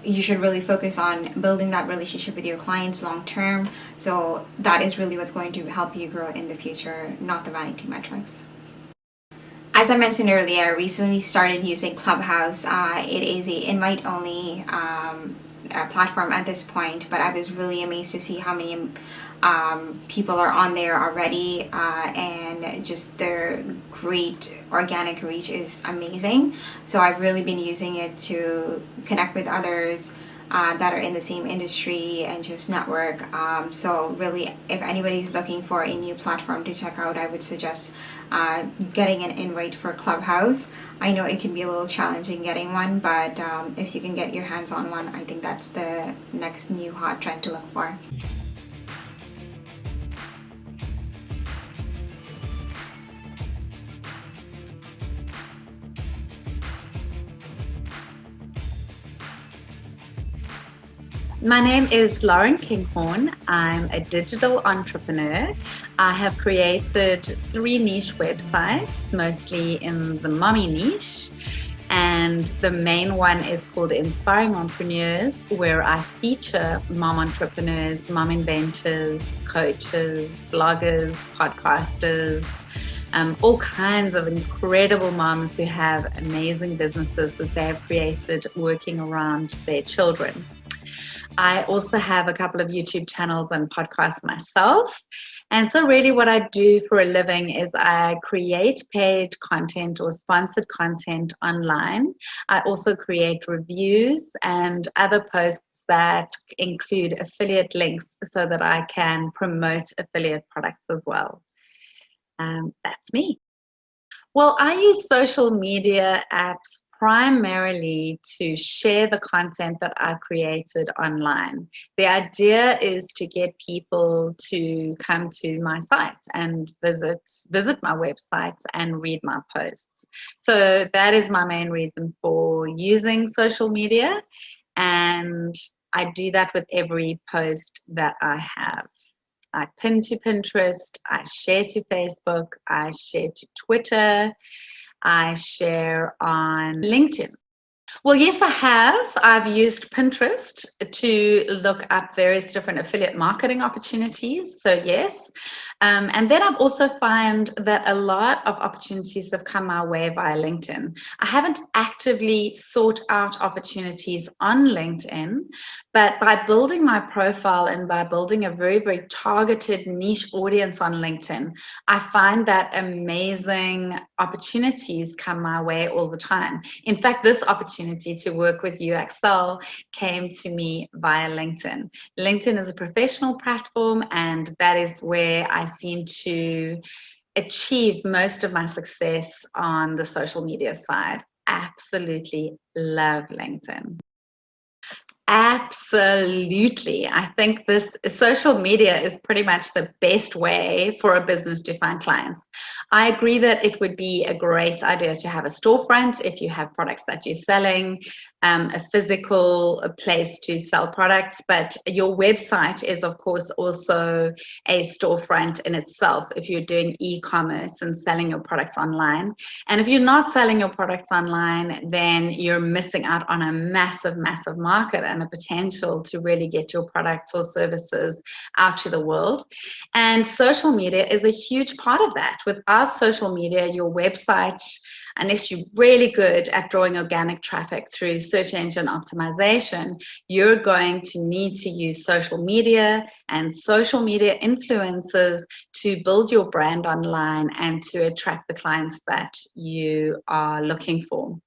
you should really focus on building that relationship with your clients long term. So that is really what's going to help you grow in the future, not the vanity metrics. As I mentioned earlier, I recently started using Clubhouse. It is an invite-only platform at this point, but I was really amazed to see how many people are on there already, and just their great organic reach is amazing. So I've really been using it to connect with others that are in the same industry and just network. So really, if anybody's looking for a new platform to check out, I would suggest getting an invite for Clubhouse. I know it can be a little challenging getting one, but if you can get your hands on one, I think that's the next new hot trend to look for. My name is Lauren Kinghorn. I'm a digital entrepreneur. I have created 3 niche websites, mostly in the mommy niche. And the main one is called Inspiring Mompreneurs, where I feature mom entrepreneurs, mom inventors, coaches, bloggers, podcasters, all kinds of incredible moms who have amazing businesses that they have created working around their children. I also have a couple of YouTube channels and podcasts myself. And so really what I do for a living is I create paid content or sponsored content online. I also create reviews and other posts that include affiliate links so that I can promote affiliate products as well. That's me. Well, I use social media apps primarily to share the content that I've created online. The idea is to get people to come to my site and visit my websites and read my posts. So that is my main reason for using social media. And I do that with every post that I have. I pin to Pinterest, I share to Facebook, I share to Twitter, I share on LinkedIn. Well, yes, I have. I've used Pinterest to look up various different affiliate marketing opportunities. So yes. And then I've also found that a lot of opportunities have come my way via LinkedIn. I haven't actively sought out opportunities on LinkedIn, but by building my profile and by building a very, very targeted niche audience on LinkedIn, I find that amazing opportunities come my way all the time. In fact, this opportunity to work with UXL came to me via LinkedIn. LinkedIn is a professional platform, and that is where I seem to achieve most of my success on the social media side. Absolutely love LinkedIn. Absolutely. I think this social media is pretty much the best way for a business to find clients. I agree that it would be a great idea to have a storefront if you have products that you're selling, a physical place to sell products, but your website is, of course, also a storefront in itself if you're doing e-commerce and selling your products online. And if you're not selling your products online, then you're missing out on a massive, massive market and a potential to really get your products or services out to the world. And social media is a huge part of that. Without social media, your website, unless you're really good at drawing organic traffic through search engine optimization, you're going to need to use social media and social media influencers to build your brand online and to attract the clients that you are looking for.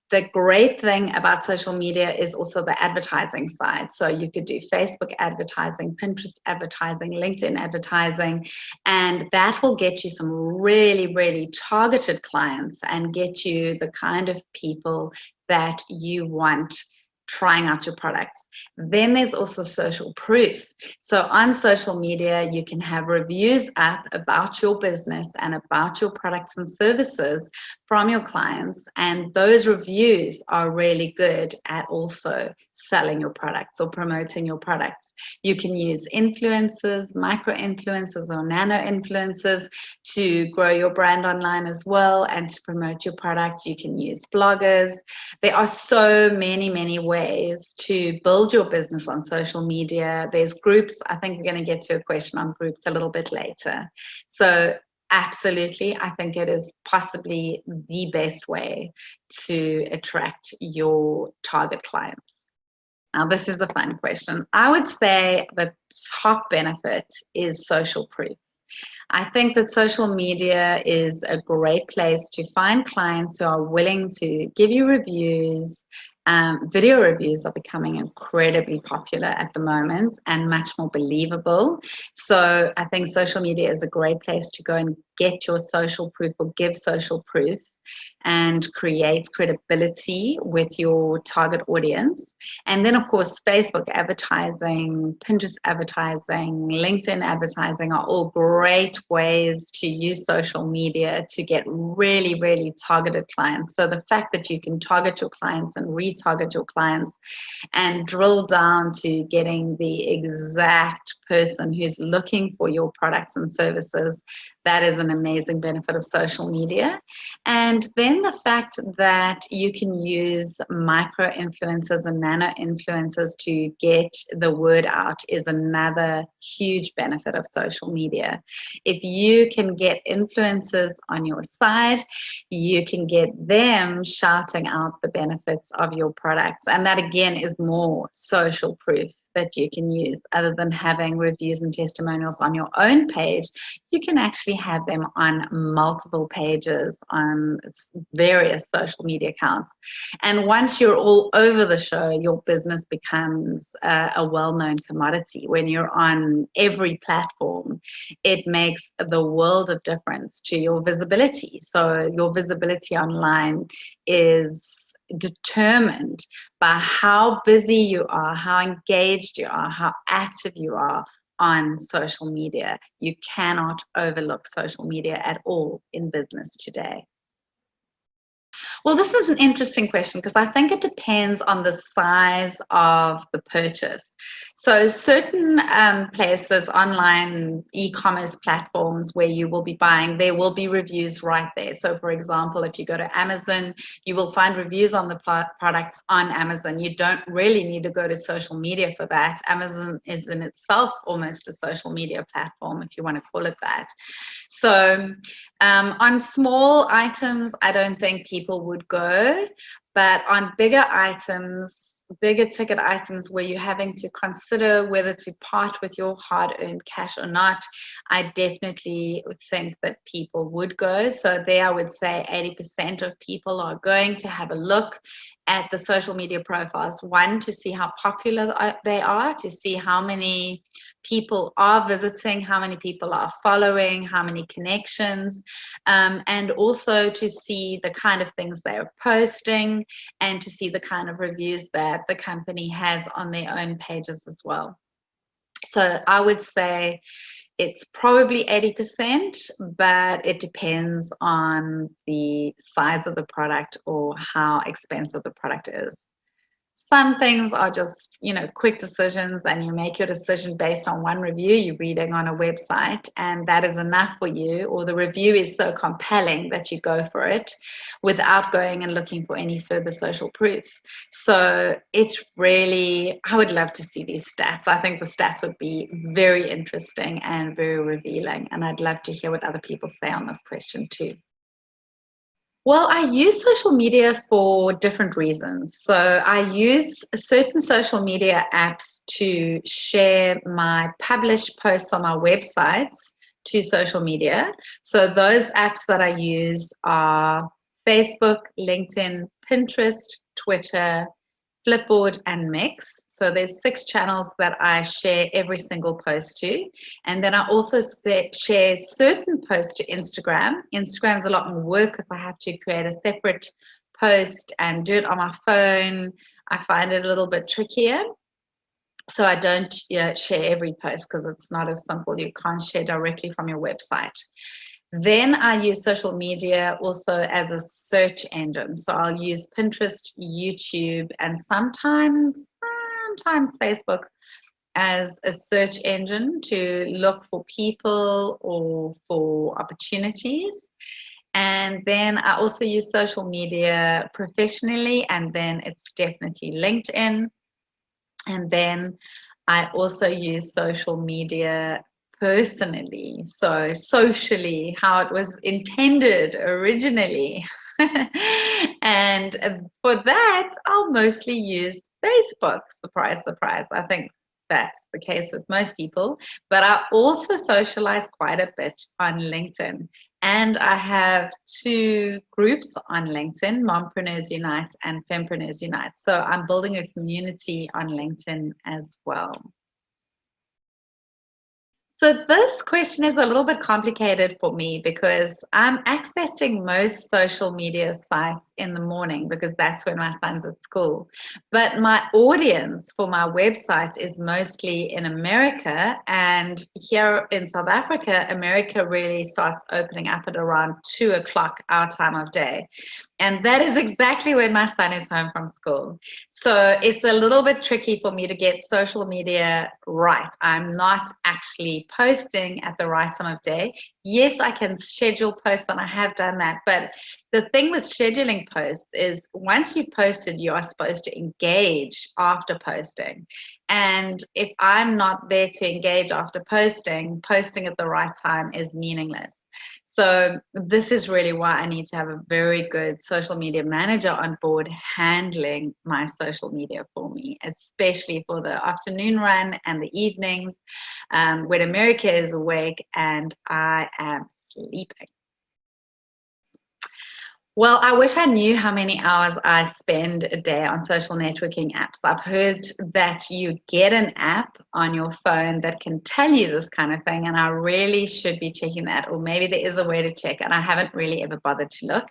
The great thing about social media is also the advertising side. So you could do Facebook advertising, Pinterest advertising, LinkedIn advertising, and that will get you some really, really targeted clients and get you the kind of people that you want trying out your products. Then there's also social proof. So on social media, you can have reviews up about your business and about your products and services from your clients. And those reviews are really good at also selling your products or promoting your products. You can use influencers, micro influencers or nano influencers to grow your brand online as well and to promote your products. You can use bloggers. There are so many, many ways to build your business on social media. There's groups. I think we're going to get to a question on groups a little bit later. So absolutely, I think it is possibly the best way to attract your target clients. Now, this is a fun question. I would say the top benefit is social proof. I think that social media is a great place to find clients who are willing to give you reviews. Video reviews are becoming incredibly popular at the moment and much more believable. So I think social media is a great place to go and get your social proof or give social proof and create credibility with your target audience. And then, of course, Facebook advertising, Pinterest advertising, LinkedIn advertising are all great ways to use social media to get really, really targeted clients. So the fact that you can target your clients and retarget your clients and drill down to getting the exact person who's looking for your products and services, that is an amazing benefit of social media. And then the fact that you can use micro influencers and nano influencers to get the word out is another huge benefit of social media. If you can get influencers on your side, you can get them shouting out the benefits of your products. And that again is more social proof that you can use. Other than having reviews and testimonials on your own page, you can actually have them on multiple pages on various social media accounts. And once you're all over the show, your business becomes a well-known commodity. When you're on every platform, it makes the world of difference to your visibility. So your visibility online is determined by how busy you are, how engaged you are, how active you are on social media. You cannot overlook social media at all in business today. Well, this is an interesting question because I think it depends on the size of the purchase. So certain places, online e-commerce platforms where you will be buying, there will be reviews right there. So for example, if you go to Amazon, you will find reviews on the products on Amazon. You don't really need to go to social media for that. Amazon is in itself almost a social media platform, if you want to call it that. So on small items, I don't think people would go, but on bigger items, bigger ticket items where you're having to consider whether to part with your hard-earned cash or not, I definitely would think that people would go. So there I would say 80% of people are going to have a look at the social media profiles. One, to see how popular they are, to see how many people are visiting, how many people are following, how many connections, and also to see the kind of things they're posting and to see the kind of reviews that the company has on their own pages as well. So I would say it's probably 80%, but it depends on the size of the product or how expensive the product is. Some things are just, quick decisions, and you make your decision based on one review you're reading on a website, and that is enough for you, or the review is so compelling that you go for it without going and looking for any further social proof. So it's really, I would love to see these stats. I think the stats would be very interesting and very revealing, and I'd love to hear what other people say on this question too. Well, I use social media for different reasons. So I use certain social media apps to share my published posts on my websites to social media. So those apps that I use are Facebook, LinkedIn, Pinterest, Twitter, Flipboard, and Mix. So there's 6 channels that I share every single post to. And then I also share certain posts to Instagram. Instagram's a lot more work because I have to create a separate post and do it on my phone. I find it a little bit trickier. So I don't share every post because it's not as simple. You can't share directly from your website. Then I use social media also as a search engine. So I'll use Pinterest, YouTube, and sometimes Facebook as a search engine to look for people or for opportunities. And then I also use social media professionally, and then it's definitely LinkedIn. And then I also use social media personally, so socially, how it was intended originally. And for that, I'll mostly use Facebook. Surprise, surprise. I think that's the case with most people. But I also socialize quite a bit on LinkedIn. And I have 2 groups on LinkedIn, Mompreneurs Unite and Fempreneurs Unite. So I'm building a community on LinkedIn as well. So this question is a little bit complicated for me because I'm accessing most social media sites in the morning because that's when my son's at school. But my audience for my website is mostly in America, and here in South Africa, America really starts opening up at around 2 o'clock our time of day. And that is exactly when my son is home from school. So it's a little bit tricky for me to get social media right. I'm not actually posting at the right time of day. Yes, I can schedule posts, and I have done that. But the thing with scheduling posts is once you've posted, you are supposed to engage after posting. And if I'm not there to engage after posting at the right time is meaningless. So this is really why I need to have a very good social media manager on board handling my social media for me, especially for the afternoon run and the evenings when America is awake and I am sleeping. Well, I wish I knew how many hours I spend a day on social networking apps. I've heard that you get an app on your phone that can tell you this kind of thing, and I really should be checking that, or maybe there is a way to check, and I haven't really ever bothered to look.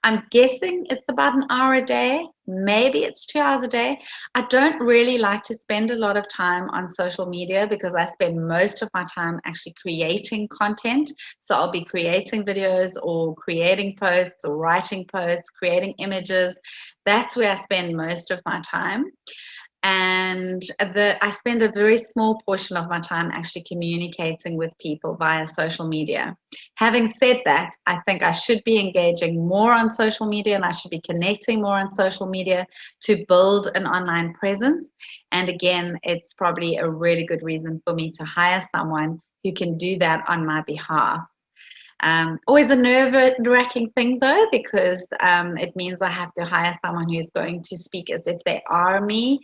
I'm guessing it's about an hour a day, maybe it's 2 hours a day. I don't really like to spend a lot of time on social media because I spend most of my time actually creating content. So I'll be creating videos or creating posts or writing posts, creating images. That's where I spend most of my time. And I spend a very small portion of my time actually communicating with people via social media. Having said that, I think I should be engaging more on social media and I should be connecting more on social media to build an online presence. And again, it's probably a really good reason for me to hire someone who can do that on my behalf. Always a nerve-wracking thing though, because it means I have to hire someone who's going to speak as if they are me,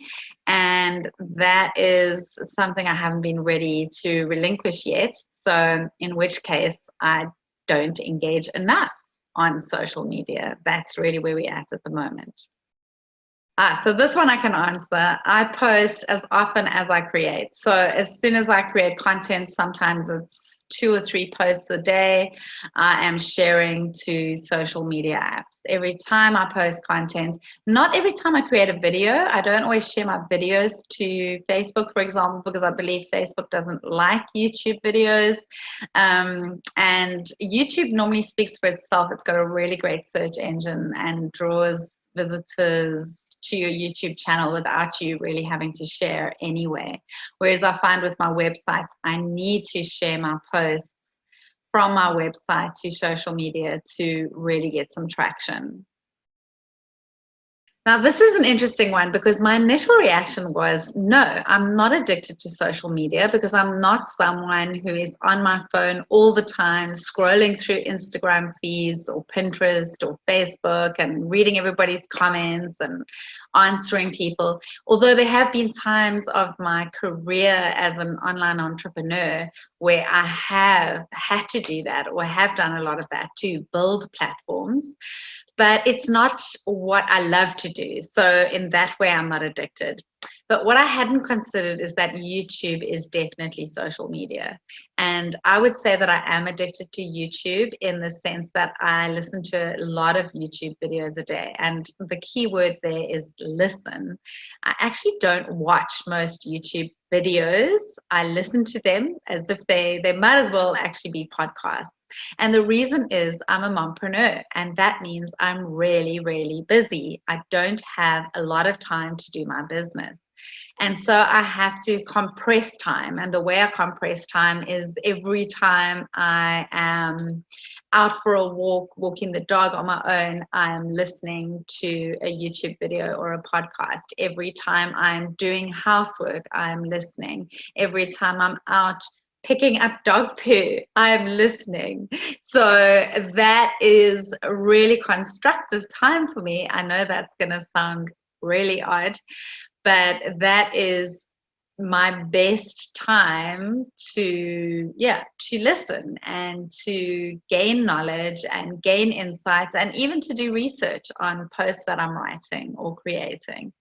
and that is something I haven't been ready to relinquish yet. So in which case I don't engage enough on social media. That's really where we're at the moment. So this one I can answer. I post as often as I create. So as soon as I create content, sometimes it's 2 or 3 posts a day, I am sharing to social media apps. Every time I post content, not every time I create a video, I don't always share my videos to Facebook, for example, because I believe Facebook doesn't like YouTube videos. And YouTube normally speaks for itself. It's got a really great search engine and draws visitors to your YouTube channel without you really having to share anyway. Whereas I find with my websites, I need to share my posts from my website to social media to really get some traction. Now, this is an interesting one because my initial reaction was, no, I'm not addicted to social media because I'm not someone who is on my phone all the time, scrolling through Instagram feeds or Pinterest or Facebook and reading everybody's comments and answering people. Although there have been times of my career as an online entrepreneur where I have had to do that or have done a lot of that to build platforms. But it's not what I love to do. So in that way, I'm not addicted. But what I hadn't considered is that YouTube is definitely social media. And I would say that I am addicted to YouTube in the sense that I listen to a lot of YouTube videos a day. And the key word there is listen. I actually don't watch most YouTube videos. I listen to them as if they might as well actually be podcasts. And the reason is I'm a mompreneur, and that means I'm really, really busy. I don't have a lot of time to do my business. And so I have to compress time. And the way I compress time is every time I am out for a walk, walking the dog on my own, I'm listening to a YouTube video or a podcast. Every time I'm doing housework, I'm listening. Every time I'm out picking up dog poo, I'm listening. So that is a really constructive time for me. I know that's going to sound really odd, but that is my best time to listen and to gain knowledge and gain insights and even to do research on posts that I'm writing or creating.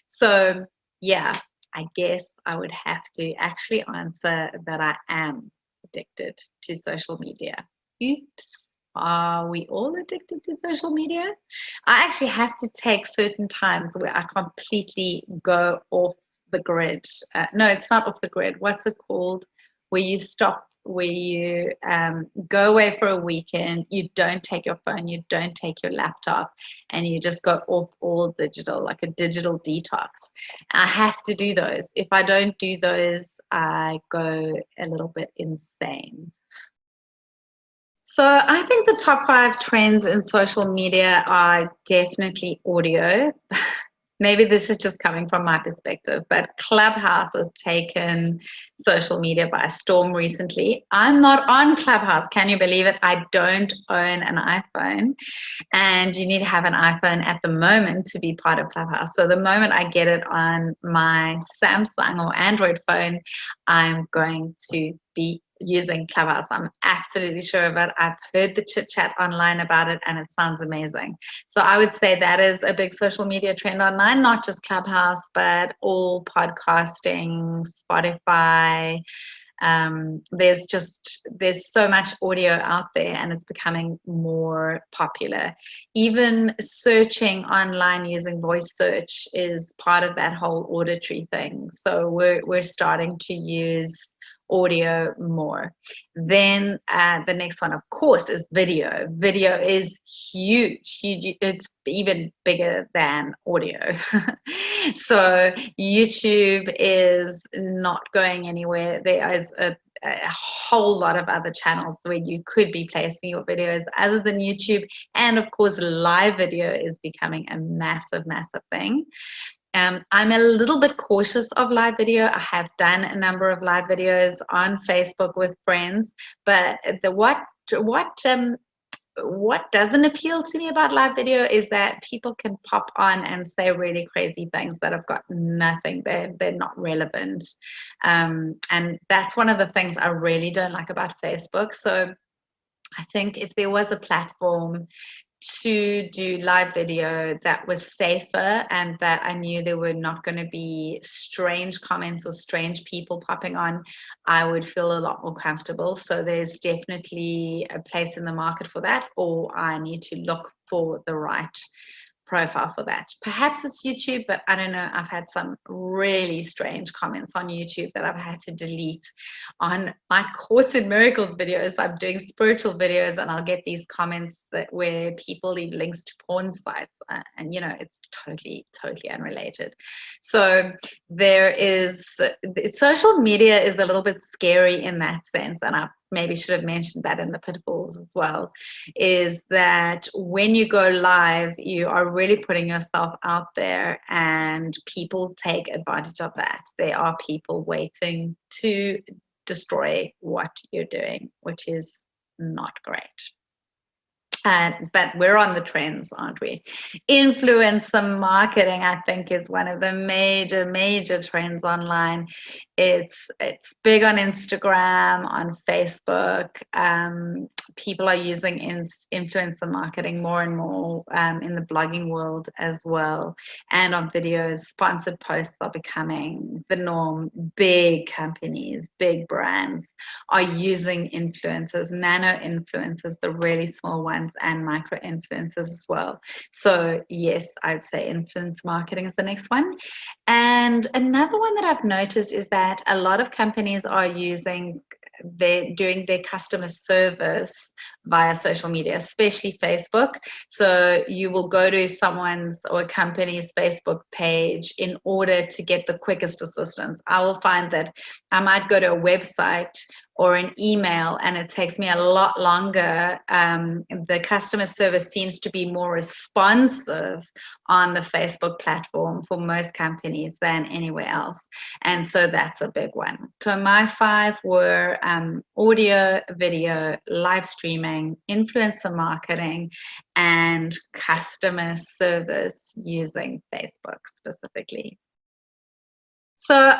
So yeah, I guess I would have to actually answer that I am addicted to social media. Oops. Are we all addicted to social media? I actually have to take certain times where I completely go off the grid. No, it's not off the grid. What's it called? Where you stop, where you go away for a weekend, you don't take your phone, you don't take your laptop, and you just go off all digital, like a digital detox. I have to do those. If I don't do those, I go a little bit insane. So I think the top 5 trends in social media are definitely audio. Maybe this is just coming from my perspective, but Clubhouse has taken social media by storm recently. I'm not on Clubhouse. Can you believe it? I don't own an iPhone, and you need to have an iPhone at the moment to be part of Clubhouse. So the moment I get it on my Samsung or Android phone, I'm going to be using Clubhouse. I'm absolutely sure of it. I've heard the chit chat online about it and it sounds amazing. So I would say that is a big social media trend online, not just Clubhouse, but all podcasting, Spotify, There's so much audio out there, and it's becoming more popular. Even searching online using voice search is part of that whole auditory thing. So we're starting to use audio more. Then the next one, of course, is video. Video is huge. It's even bigger than audio. So YouTube is not going anywhere. There is a whole lot of other channels where you could be placing your videos other than YouTube. And of course, live video is becoming a massive, massive thing. I'm a little bit cautious of live video. I have done a number of live videos on Facebook with friends, but what doesn't appeal to me about live video is that people can pop on and say really crazy things that have got nothing. They're not relevant, and that's one of the things I really don't like about Facebook. So I think if there was a platform to do live video that was safer and that I knew there were not going to be strange comments or strange people popping on, I would feel a lot more comfortable. So there's definitely a place in the market for that, or I need to look for the right profile for that. Perhaps it's YouTube, but I don't know. I've had some really strange comments on YouTube that I've had to delete. On my Course in Miracles videos, I'm doing spiritual videos, and I'll get these comments where people leave links to porn sites, and it's totally unrelated. So social media is a little bit scary in that sense, and I maybe should have mentioned that in the pitfalls as well, is that when you go live, you are really putting yourself out there, and people take advantage of that. There are people waiting to destroy what you're doing, which is not great. But we're on the trends, aren't we? Influencer marketing, I think, is one of the major trends online. It's big on Instagram, on Facebook. People are using influencer marketing more and more in the blogging world as well. And on videos, sponsored posts are becoming the norm. Big companies, big brands are using influencers, nano influencers, the really small ones, and micro influencers as well. So yes, I'd say influence marketing is the next one. And another one that I've noticed is that a lot of companies are doing their customer service via social media, especially Facebook. So you will go to someone's or a company's Facebook page in order to get the quickest assistance. I will find that I might go to a website or an email and it takes me a lot longer. The customer service seems to be more responsive on the Facebook platform for most companies than anywhere else. And so that's a big one. So my 5 were audio, video, live streaming, influencer marketing, and customer service using Facebook specifically. So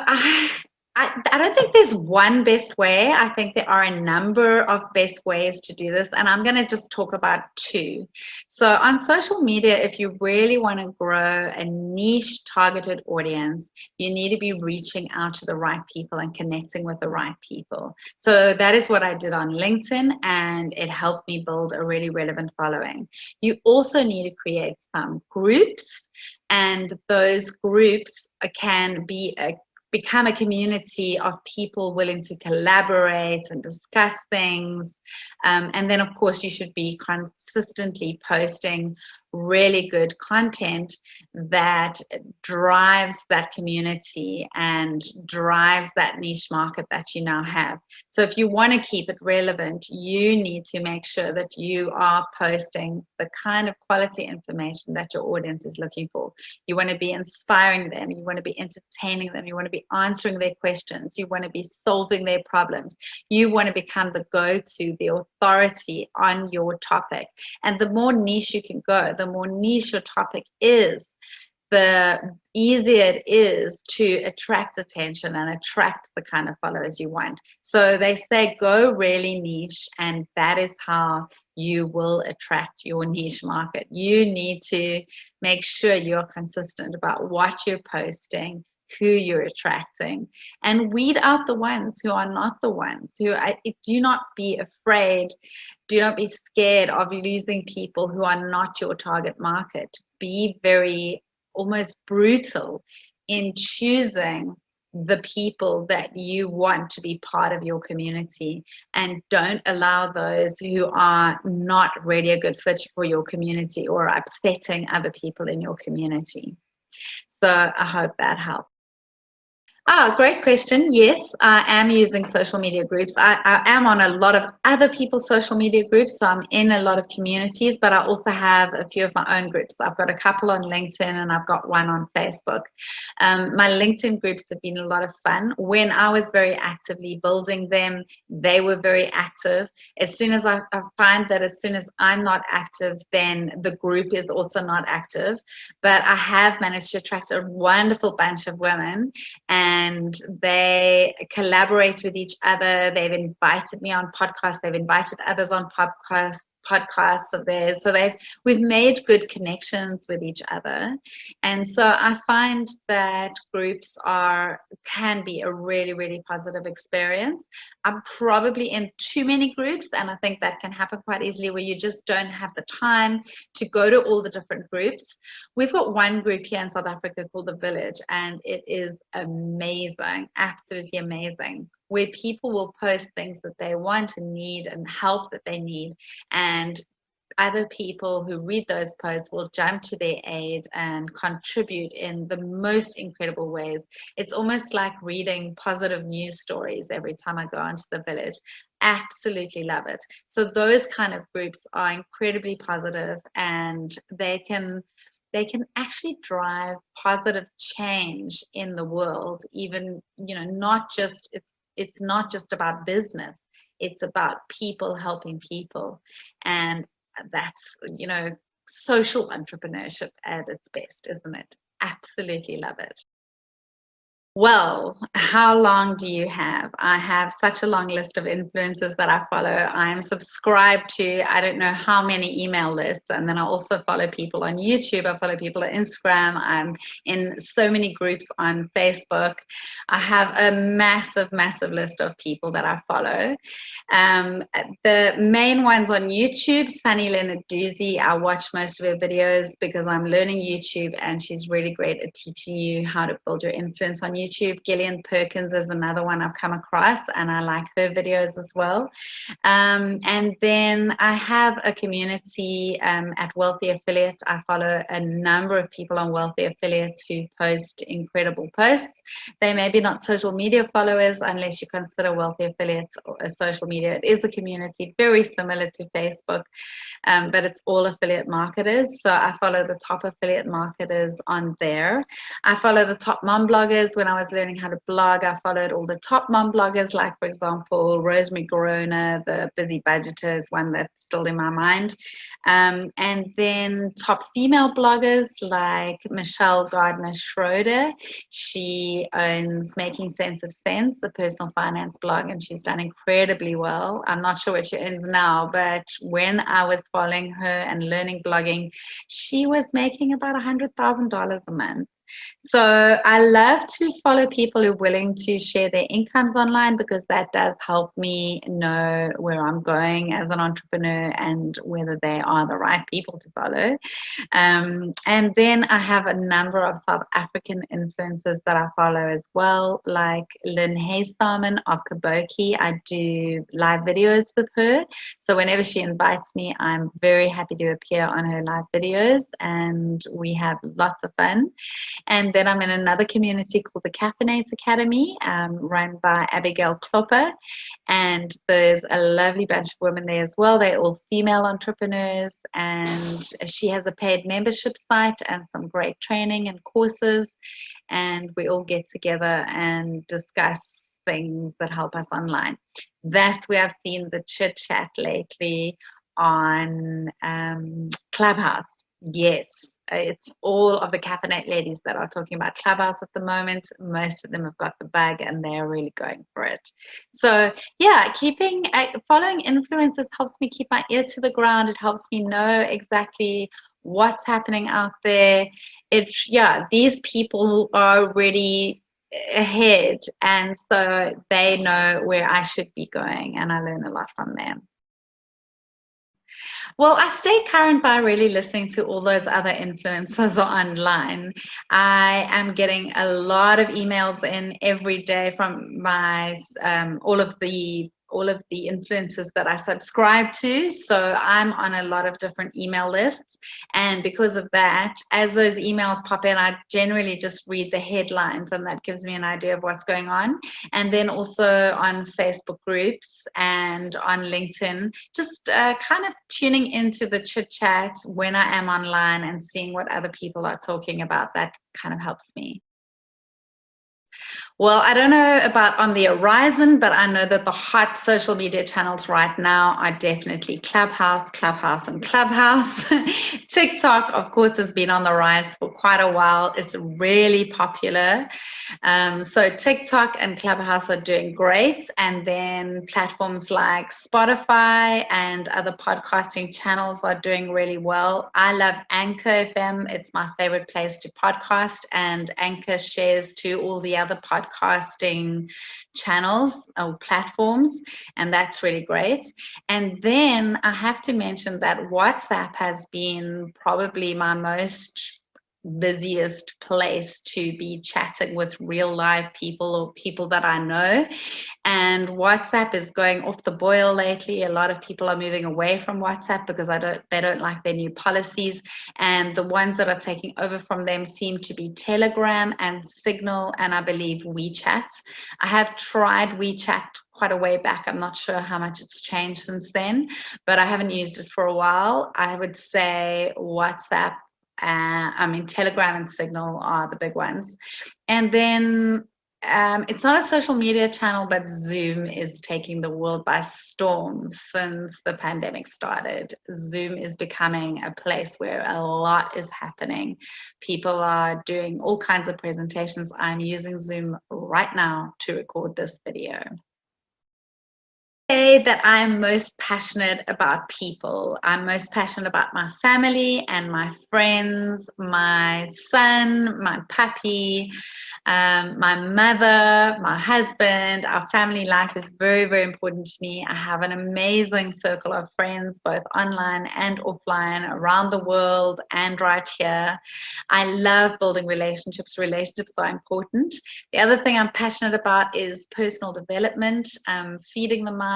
I don't think there's one best way. I think there are a number of best ways to do this, and I'm going to just talk about 2. So on social media, if you really want to grow a niche targeted audience, you need to be reaching out to the right people and connecting with the right people. So that is what I did on LinkedIn, and it helped me build a really relevant following. You also need to create some groups, and those groups can become a community of people willing to collaborate and discuss things. And then, of course, you should be consistently posting really good content that drives that community and drives that niche market that you now have. So if you want to keep it relevant, you need to make sure that you are posting the kind of quality information that your audience is looking for. You want to be inspiring them. You want to be entertaining them. You want to be answering their questions. You want to be solving their problems. You want to become the go-to, the authority on your topic. And the more niche you can go, the more niche your topic is, the easier it is to attract attention and attract the kind of followers you want. So they say go really niche, and that is how you will attract your niche market. You need to make sure you're consistent about what you're posting, who you're attracting, and weed out the ones who are not the ones who do not be afraid. Do not be scared of losing people who are not your target market. Be very almost brutal in choosing the people that you want to be part of your community, and don't allow those who are not really a good fit for your community or upsetting other people in your community. So I hope that helps. Great question. Yes, I am using social media groups. I am on a lot of other people's social media groups, so I'm in a lot of communities, but I also have a few of my own groups. I've got a couple on LinkedIn and I've got one on Facebook. My LinkedIn groups have been a lot of fun. When I was very actively building them, they were very active. As soon as I find that as soon as I'm not active, then the group is also not active. But I have managed to attract a wonderful bunch of women, and they collaborate with each other. They've invited me on podcasts. They've invited others on podcasts of theirs. So we've made good connections with each other. And so I find that groups can be a really, really positive experience. I'm probably in too many groups, and I think that can happen quite easily where you just don't have the time to go to all the different groups. We've got one group here in South Africa called The Village, and it is amazing, absolutely amazing, where people will post things that they want and need and help that they need, and other people who read those posts will jump to their aid and contribute in the most incredible ways. It's almost like reading positive news stories every time I go onto The Village. Absolutely love it. So those kind of groups are incredibly positive, and they can actually drive positive change in the world. Even, it's not just about business. It's about people helping people. And that's, social entrepreneurship at its best, isn't it? Absolutely love it. Well, how long do you have? I have such a long list of influencers that I follow. I'm subscribed to I don't know how many email lists, and then I also follow people on YouTube. I follow people on Instagram. I'm in so many groups on Facebook. I have a massive, massive list of people that I follow. The main ones on YouTube, Sunny Lenarduzzi, I watch most of her videos because I'm learning YouTube, and she's really great at teaching you how to build your influence on YouTube. Gillian Perkins is another one I've come across, and I like her videos as well. And then I have a community at Wealthy Affiliates. I follow a number of people on Wealthy Affiliates who post incredible posts. They may be not social media followers unless you consider Wealthy Affiliates a social media. It is a community very similar to Facebook, but it's all affiliate marketers. So I follow the top affiliate marketers on there. I follow the top mom bloggers. When I was learning how to blog, I followed all the top mom bloggers, like, for example, Rosemary Gorona, the Busy Budgeter is one that's still in my mind. And then top female bloggers like Michelle Gardner-Schroeder. She owns Making Sense of Sense, the personal finance blog, and she's done incredibly well. I'm not sure what she owns now, but when I was following her and learning blogging, she was making about $100,000 a month. So I love to follow people who are willing to share their incomes online, because that does help me know where I'm going as an entrepreneur and whether they are the right people to follow. And then I have a number of South African influencers that I follow as well, like Lynn Haystamen of Kaboki. I do live videos with her. So whenever she invites me, I'm very happy to appear on her live videos, and we have lots of fun. And then I'm in another community called the Caffeinates Academy, run by Abigail Klopper. And there's a lovely bunch of women there as well. They're all female entrepreneurs. And she has a paid membership site and some great training and courses. And we all get together and discuss things that help us online. That's where I've seen the chit chat lately on Clubhouse. Yes. It's all of the Caffeinate ladies that are talking about Clubhouse at the moment. Most of them have got the bug, and they're really going for it. So yeah, following influencers helps me keep my ear to the ground. It helps me know exactly what's happening out there. These people are really ahead, and so they know where I should be going, and I learn a lot from them. Well, I stay current by really listening to all those other influencers online. I am getting a lot of emails in every day from my all of the influencers that I subscribe to. So I'm on a lot of different email lists. And because of that, as those emails pop in, I generally just read the headlines, and that gives me an idea of what's going on. And then also on Facebook groups and on LinkedIn, just kind of tuning into the chit chat when I am online and seeing what other people are talking about. That kind of helps me. Well, I don't know about on the horizon, but I know that the hot social media channels right now are definitely Clubhouse, and Clubhouse. TikTok, of course, has been on the rise for quite a while. It's really popular. So TikTok and Clubhouse are doing great. And then platforms like Spotify and other podcasting channels are doing really well. I love Anchor FM. It's my favorite place to podcast, and Anchor shares to all the other podcasting channels or platforms, and that's really great. And then I have to mention that WhatsApp has been probably my most busiest place to be chatting with real live people or people that I know. And WhatsApp is going off the boil lately. A lot of people are moving away from WhatsApp because they don't like their new policies. And the ones that are taking over from them seem to be Telegram and Signal, and I believe WeChat. I have tried WeChat quite a way back. I'm not sure how much it's changed since then, but I haven't used it for a while. I would say WhatsApp, Telegram and Signal are the big ones. And then it's not a social media channel, but Zoom is taking the world by storm since the pandemic started. Zoom is becoming a place where a lot is happening. People are doing all kinds of presentations. I'm using Zoom right now to record this video. Say that I'm most passionate about people. I'm most passionate about my family and my friends, my son, my puppy, my mother, my husband. Our family life is very, very important to me. I have an amazing circle of friends, both online and offline, around the world and right here. I love building relationships. Relationships are important. The other thing I'm passionate about is personal development, feeding the mind.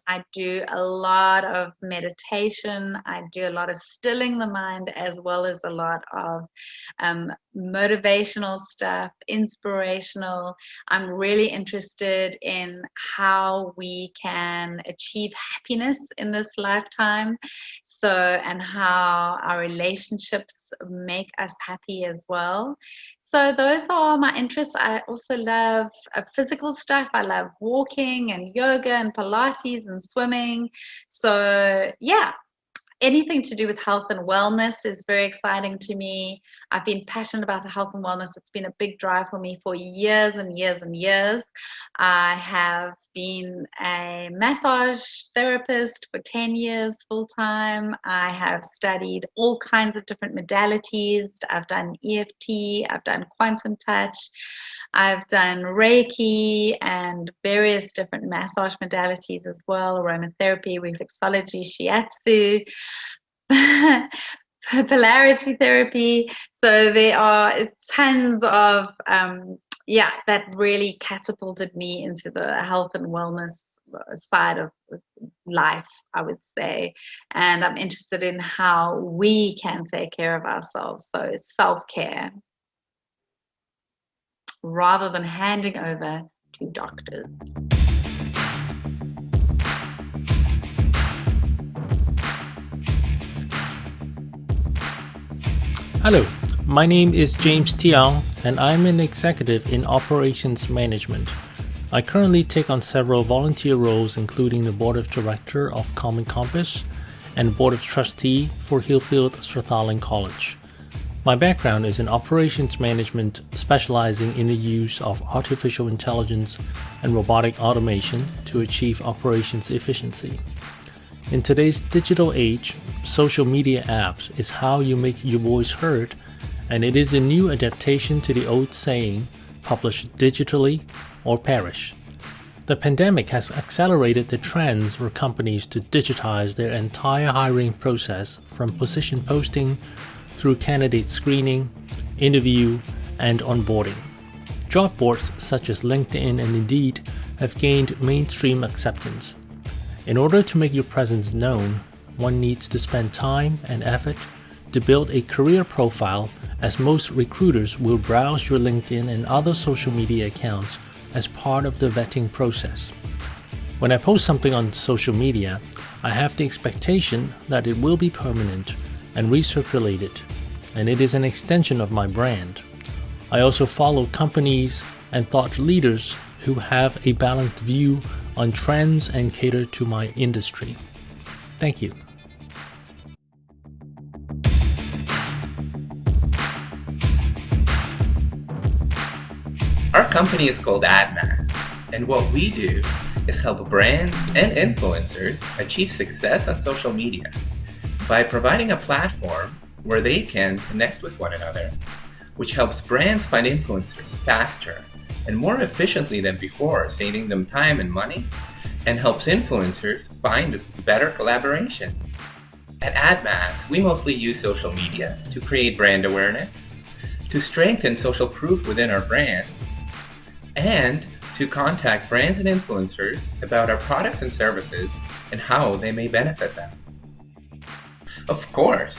I do a lot of meditation. I do a lot of stilling the mind, as well as a lot of motivational stuff, inspirational. I'm really interested in how we can achieve happiness in this lifetime. And how our relationships make us happy as well. So those are my interests. I also love physical stuff. I love walking and yoga and Pilates and swimming. So yeah, anything to do with health and wellness is very exciting to me. I've been passionate about the health and wellness. It's been a big drive for me for years and years and years. I have been a massage therapist for 10 years full time. I have studied all kinds of different modalities. I've done EFT, I've done quantum touch, I've done Reiki and various different massage modalities as well, aromatherapy, reflexology, shiatsu, polarity therapy. So there are tons of, that really catapulted me into the health and wellness side of life, I would say. And I'm interested in how we can take care of ourselves. So it's self-care, rather than handing over to doctors. Hello, my name is James Tiang, and I'm an executive in operations management. I currently take on several volunteer roles, including the board of director of Common Compass and board of trustee for Hillfield Strathallan College. My background is in operations management, specializing in the use of artificial intelligence and robotic automation to achieve operations efficiency. In today's digital age, social media apps is how you make your voice heard, and it is a new adaptation to the old saying, publish digitally or perish. The pandemic has accelerated the trends for companies to digitize their entire hiring process from position posting through candidate screening, interview, and onboarding. Job boards such as LinkedIn and Indeed have gained mainstream acceptance. In order to make your presence known, one needs to spend time and effort to build a career profile, as most recruiters will browse your LinkedIn and other social media accounts as part of the vetting process. When I post something on social media, I have the expectation that it will be permanent and recirculated, and it is an extension of my brand. I also follow companies and thought leaders who have a balanced view on trends and cater to my industry. Thank you. Our company is called Admass, and what we do is help brands and influencers achieve success on social media by providing a platform where they can connect with one another, which helps brands find influencers faster and more efficiently than before, saving them time and money, and helps influencers find better collaboration. At Admass, we mostly use social media to create brand awareness, to strengthen social proof within our brand, and to contact brands and influencers about our products and services and how they may benefit them. Of course,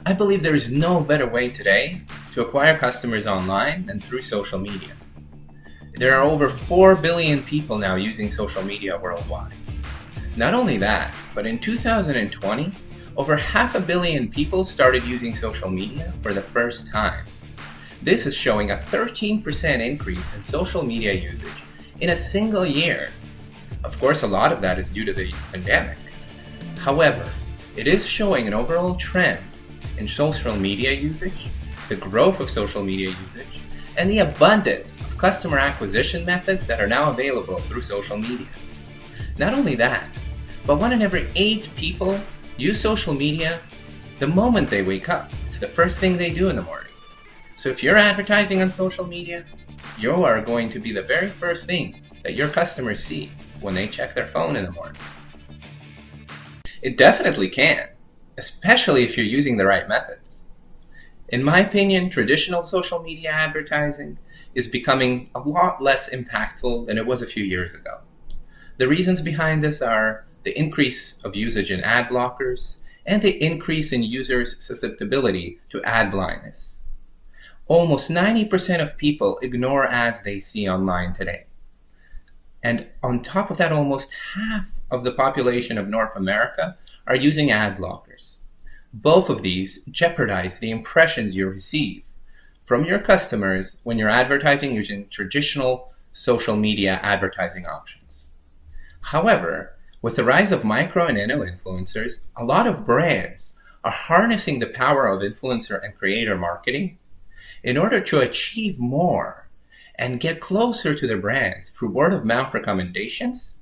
I believe there is no better way today to acquire customers online than through social media. There are over 4 billion people now using social media worldwide. Not only that, but in 2020, over 500 million people started using social media for the first time. This is showing a 13% increase in social media usage in a single year. Of course, a lot of that is due to the pandemic. However, it is showing an overall trend in social media usage, the growth of social media usage, and the abundance of customer acquisition methods that are now available through social media. Not only that, but 1 in every 8 people use social media the moment they wake up. It's the first thing they do in the morning. So if you're advertising on social media, you are going to be the very first thing that your customers see when they check their phone in the morning. It definitely can, especially if you're using the right methods. In my opinion, traditional social media advertising is becoming a lot less impactful than it was a few years ago. The reasons behind this are the increase of usage in ad blockers and the increase in users' susceptibility to ad blindness. Almost 90% of people ignore ads they see online today. And on top of that, almost half of the population of North America are using ad blockers. Both of these jeopardize the impressions you receive from your customers when you're advertising using traditional social media advertising options. However, with the rise of micro and nano influencers, a lot of brands are harnessing the power of influencer and creator marketing in order to achieve more and get closer to their brands through word-of-mouth recommendations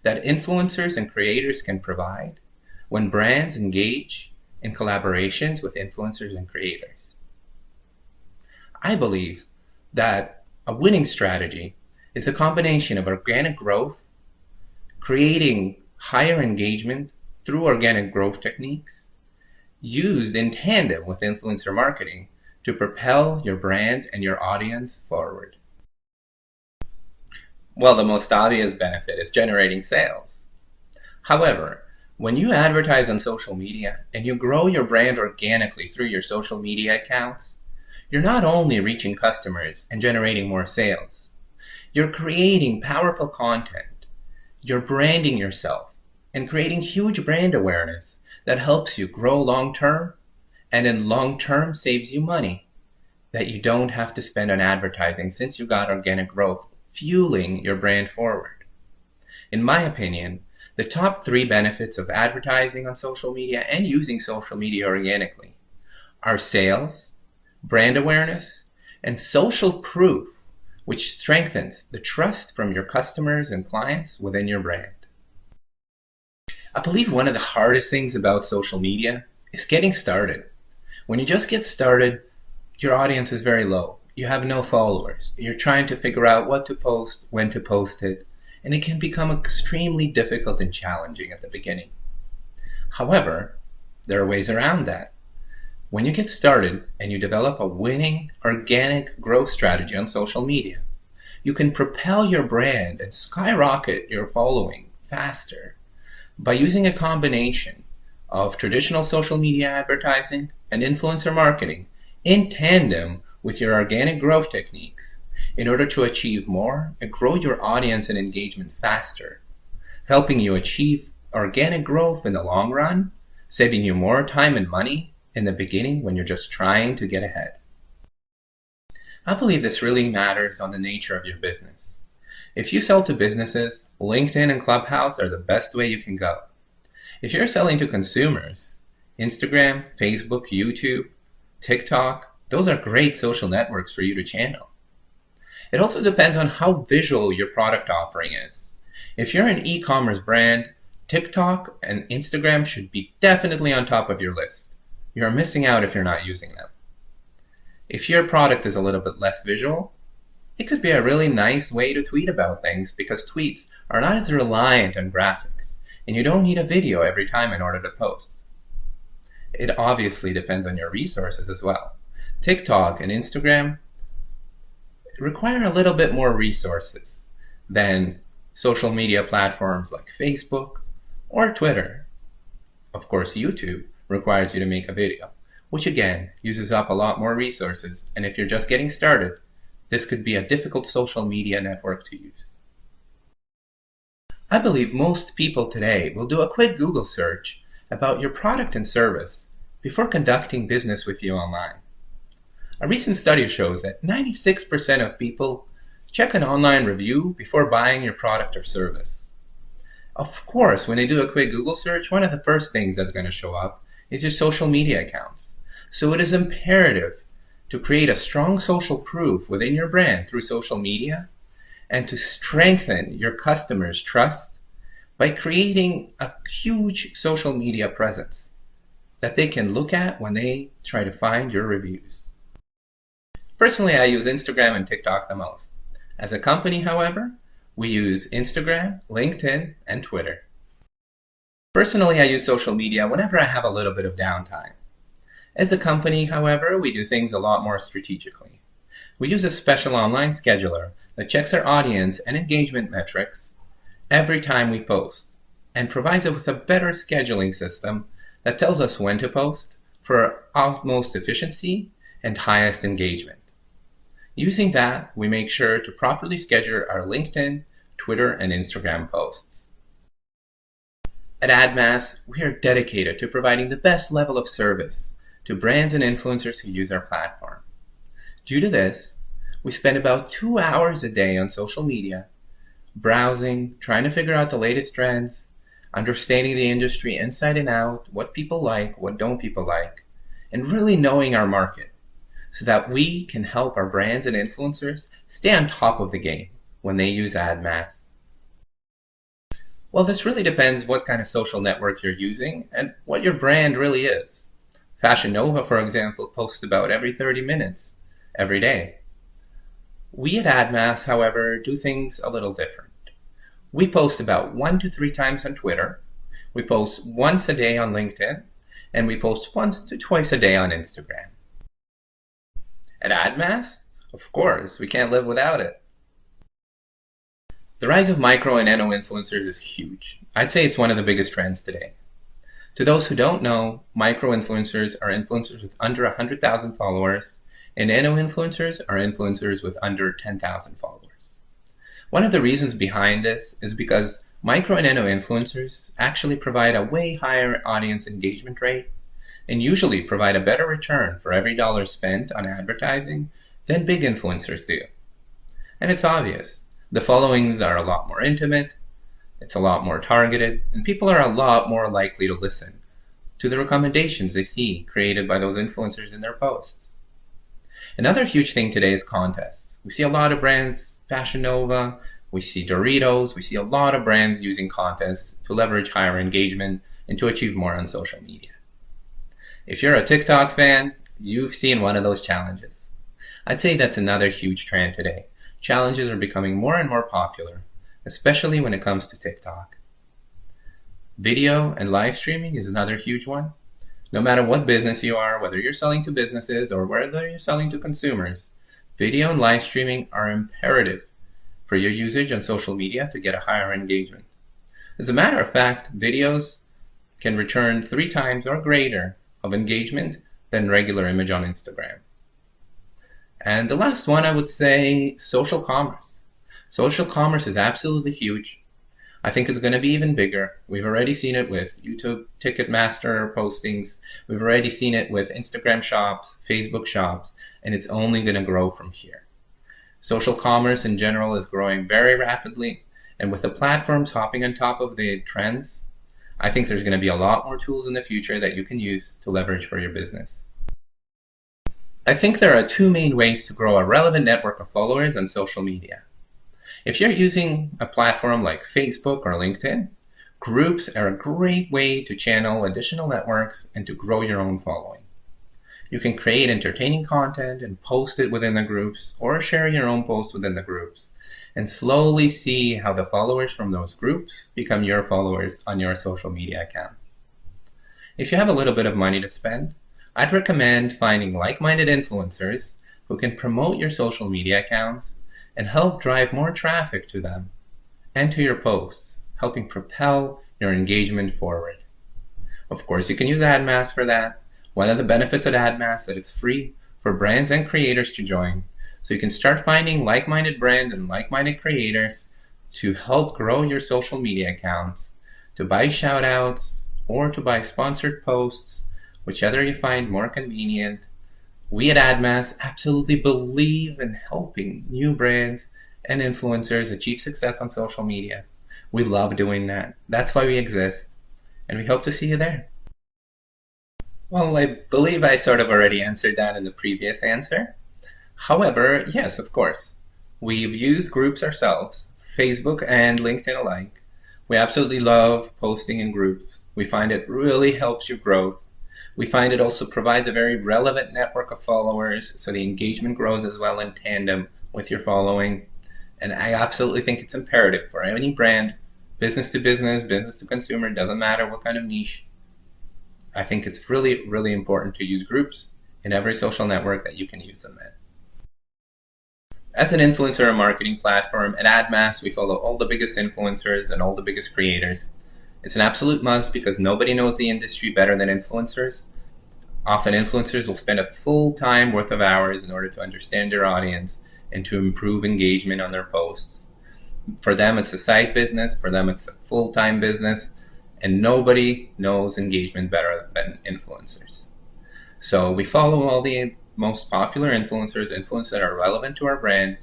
that influencers and creators can provide when brands engage in collaborations with influencers and creators. I believe that a winning strategy is a combination of organic growth, creating higher engagement through organic growth techniques, used in tandem with influencer marketing to propel your brand and your audience forward. Well, the most obvious benefit is generating sales. However, when you advertise on social media and you grow your brand organically through your social media accounts, you're not only reaching customers and generating more sales, you're creating powerful content, you're branding yourself, and creating huge brand awareness that helps you grow long-term and in long-term saves you money that you don't have to spend on advertising since you got organic growth fueling your brand forward. In my opinion, the top 3 benefits of advertising on social media and using social media organically are sales, brand awareness, and social proof, which strengthens the trust from your customers and clients within your brand. I believe one of the hardest things about social media is getting started. When you just get started, your audience is very low. you have no followers. You're trying to figure out what to post, when to post it, and it can become extremely difficult and challenging at the beginning. However, there are ways around that. When you get started and you develop a winning organic growth strategy on social media, you can propel your brand and skyrocket your following faster by using a combination of traditional social media advertising and influencer marketing in tandem with your organic growth techniques in order to achieve more and grow your audience and engagement faster, helping you achieve organic growth in the long run, saving you more time and money in the beginning when you're just trying to get ahead. I believe this really matters on the nature of your business. If you sell to businesses, LinkedIn and Clubhouse are the best way you can go. If you're selling to consumers, Instagram, Facebook, YouTube, TikTok, those are great social networks for you to channel. It also depends on how visual your product offering is. If you're an e-commerce brand, TikTok and Instagram should be definitely on top of your list. You're missing out if you're not using them. If your product is a little bit less visual, it could be a really nice way to tweet about things because tweets are not as reliant on graphics, and you don't need a video every time in order to post. It obviously depends on your resources as well. TikTok and Instagram require a little bit more resources than social media platforms like Facebook or Twitter. Of course, YouTube requires you to make a video, which again uses up a lot more resources, and if you're just getting started, this could be a difficult social media network to use. I believe most people today will do a quick Google search about your product and service before conducting business with you online. A recent study shows that 96% of people check an online review before buying your product or service. Of course, when they do a quick Google search, one of the first things that's going to show up is your social media accounts. So it is imperative to create a strong social proof within your brand through social media and to strengthen your customers' trust by creating a huge social media presence that they can look at when they try to find your reviews. Personally, I use Instagram and TikTok the most. As a company, however, we use Instagram, LinkedIn, and Twitter. Personally, I use social media whenever I have a little bit of downtime. As a company, however, we do things a lot more strategically. We use a special online scheduler that checks our audience and engagement metrics every time we post and provides it with a better scheduling system that tells us when to post for utmost efficiency and highest engagement. Using that, we make sure to properly schedule our LinkedIn, Twitter, and Instagram posts. At Admass, we are dedicated to providing the best level of service to brands and influencers who use our platform. Due to this, we spend about 2 hours a day on social media, browsing, trying to figure out the latest trends, understanding the industry inside and out, what people like, what don't people like, and really knowing our market so that we can help our brands and influencers stay on top of the game when they use Admass. Well, this really depends what kind of social network you're using and what your brand really is. Fashion Nova, for example, posts about every 30 minutes, every day. We at Admass, however, do things a little different. We post about 1 to 3 times on Twitter, we post once a day on LinkedIn, and we post once to twice a day on Instagram. At Admass, of course, we can't live without it. The rise of micro and nano influencers is huge. I'd say it's one of the biggest trends today. To those who don't know, micro influencers are influencers with under 100,000 followers, and nano influencers are influencers with under 10,000 followers. One of the reasons behind this is because micro and nano influencers actually provide a way higher audience engagement rate and usually provide a better return for every dollar spent on advertising than big influencers do. And it's obvious. The followings are a lot more intimate, it's a lot more targeted, and people are a lot more likely to listen to the recommendations they see created by those influencers in their posts. Another huge thing today is contests. We see a lot of brands, Fashion Nova, we see Doritos, we see a lot of brands using contests to leverage higher engagement and to achieve more on social media. If you're a TikTok fan, you've seen one of those challenges. I'd say that's another huge trend today. Challenges are becoming more and more popular, especially when it comes to TikTok. Video and live streaming is another huge one. No matter what business you are, whether you're selling to businesses or whether you're selling to consumers, video and live streaming are imperative for your usage on social media to get a higher engagement. As a matter of fact, videos can return 3 times or greater of engagement than regular image on Instagram. And the last one, I would say social commerce. Social commerce is absolutely huge. I think it's going to be even bigger. We've already seen it with YouTube Ticketmaster postings. We've already seen it with Instagram shops, Facebook shops, and it's only going to grow from here. Social commerce in general is growing very rapidly, and with the platforms hopping on top of the trends, I think there's going to be a lot more tools in the future that you can use to leverage for your business. I think there are 2 main ways to grow a relevant network of followers on social media. If you're using a platform like Facebook or LinkedIn, groups are a great way to channel additional networks and to grow your own following. You can create entertaining content and post it within the groups or share your own posts within the groups and slowly see how the followers from those groups become your followers on your social media accounts. If you have a little bit of money to spend, I'd recommend finding like-minded influencers who can promote your social media accounts and help drive more traffic to them and to your posts, helping propel your engagement forward. Of course, you can use Admass for that. One of the benefits of Admass is that it's free for brands and creators to join. So you can start finding like-minded brands and like-minded creators to help grow your social media accounts, to buy shout-outs, or to buy sponsored posts, whichever you find more convenient. We at Admass absolutely believe in helping new brands and influencers achieve success on social media. We love doing that. That's why we exist, and we hope to see you there. Well, I believe I sort of already answered that in the previous answer. However, yes, of course, we've used groups ourselves, Facebook and LinkedIn alike. We absolutely love posting in groups. We find it really helps your growth. We find it also provides a very relevant network of followers, so the engagement grows as well in tandem with your following. And I absolutely think it's imperative for any brand, business to business, business to consumer, doesn't matter what kind of niche. I think it's really, really important to use groups in every social network that you can use them in. As an influencer and marketing platform, at Admass, we follow all the biggest influencers and all the biggest creators. It's an absolute must because nobody knows the industry better than influencers. Often influencers will spend a full time worth of hours in order to understand their audience and to improve engagement on their posts. For them, it's a side business. For them, it's a full-time business. And nobody knows engagement better than influencers. So we follow all the most popular influencers that are relevant to our brand.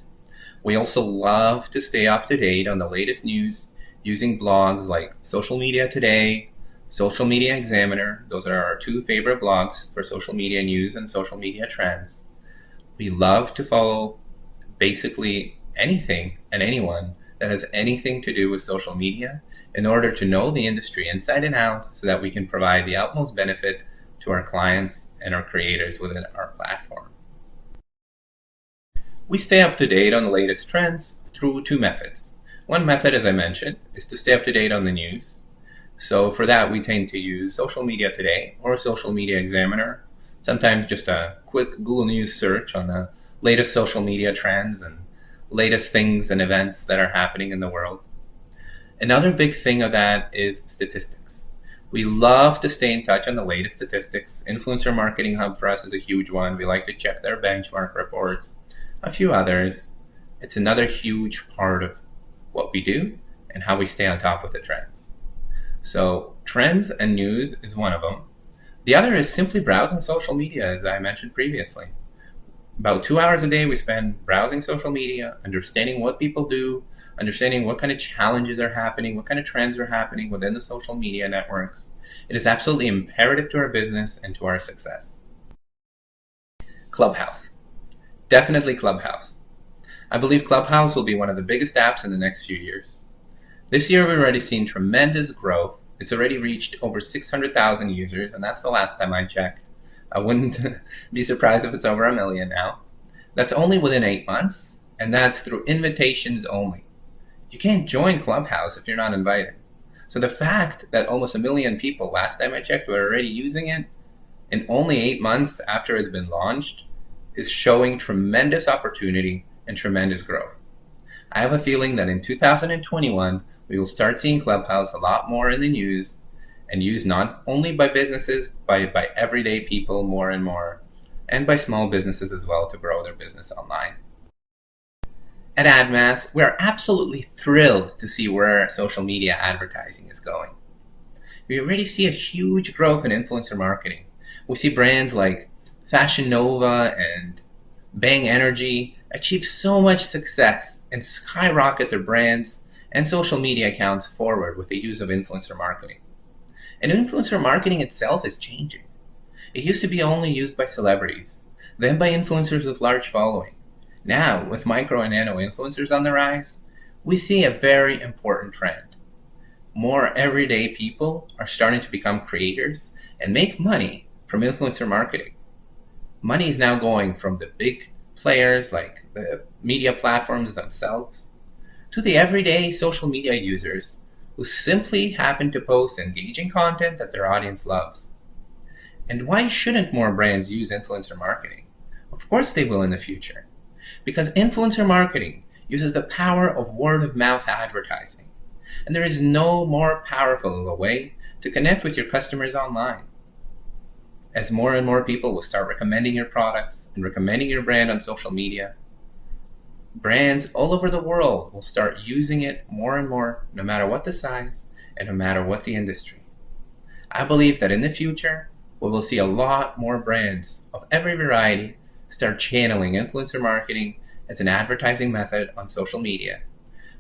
We also love to stay up to date on the latest news using blogs like Social Media Today, Social Media Examiner. Those are our 2 favorite blogs for social media news and social media trends. We love to follow basically anything and anyone that has anything to do with social media in order to know the industry inside and out so that we can provide the utmost benefit to our clients and our creators within our platform. We stay up to date on the latest trends through 2 methods. One method, as I mentioned, is to stay up to date on the news. So for that, we tend to use Social Media Today or Social Media Examiner. Sometimes just a quick Google News search on the latest social media trends and latest things and events that are happening in the world. Another big thing of that is statistics. We love to stay in touch on the latest statistics. Influencer Marketing Hub for us is a huge one. We like to check their benchmark reports, a few others. It's another huge part of what we do and how we stay on top of the trends. So trends and news is one of them. The other is simply browsing social media, as I mentioned previously. About 2 hours a day we spend browsing social media, understanding what people do, understanding what kind of challenges are happening, what kind of trends are happening within the social media networks. It is absolutely imperative to our business and to our success. Clubhouse. Definitely Clubhouse. I believe Clubhouse will be one of the biggest apps in the next few years. This year we've already seen tremendous growth. It's already reached over 600,000 users, and that's the last time I checked. I wouldn't be surprised if it's over 1 million now. That's only within 8 months, and that's through invitations only. You can't join Clubhouse if you're not invited. So the fact that almost 1 million people, last time I checked, were already using it in only 8 months after it's been launched is showing tremendous opportunity and tremendous growth. I have a feeling that in 2021, we will start seeing Clubhouse a lot more in the news and used not only by businesses, by everyday people more and more, and by small businesses as well to grow their business online. At Admass, we are absolutely thrilled to see where social media advertising is going. We already see a huge growth in influencer marketing. We see brands like Fashion Nova and Bang Energy achieve so much success and skyrocket their brands and social media accounts forward with the use of influencer marketing. And influencer marketing itself is changing. It used to be only used by celebrities, then by influencers with large following. Now, with micro and nano influencers on the rise, we see a very important trend. More everyday people are starting to become creators and make money from influencer marketing. Money is now going from the big players like the media platforms themselves to the everyday social media users who simply happen to post engaging content that their audience loves. And why shouldn't more brands use influencer marketing? Of course they will in the future, because influencer marketing uses the power of word-of-mouth advertising, and there is no more powerful of a way to connect with your customers online. As more and more people will start recommending your products and recommending your brand on social media, brands all over the world will start using it more and more, no matter what the size and no matter what the industry. I believe that in the future, we will see a lot more brands of every variety start channeling influencer marketing as an advertising method on social media.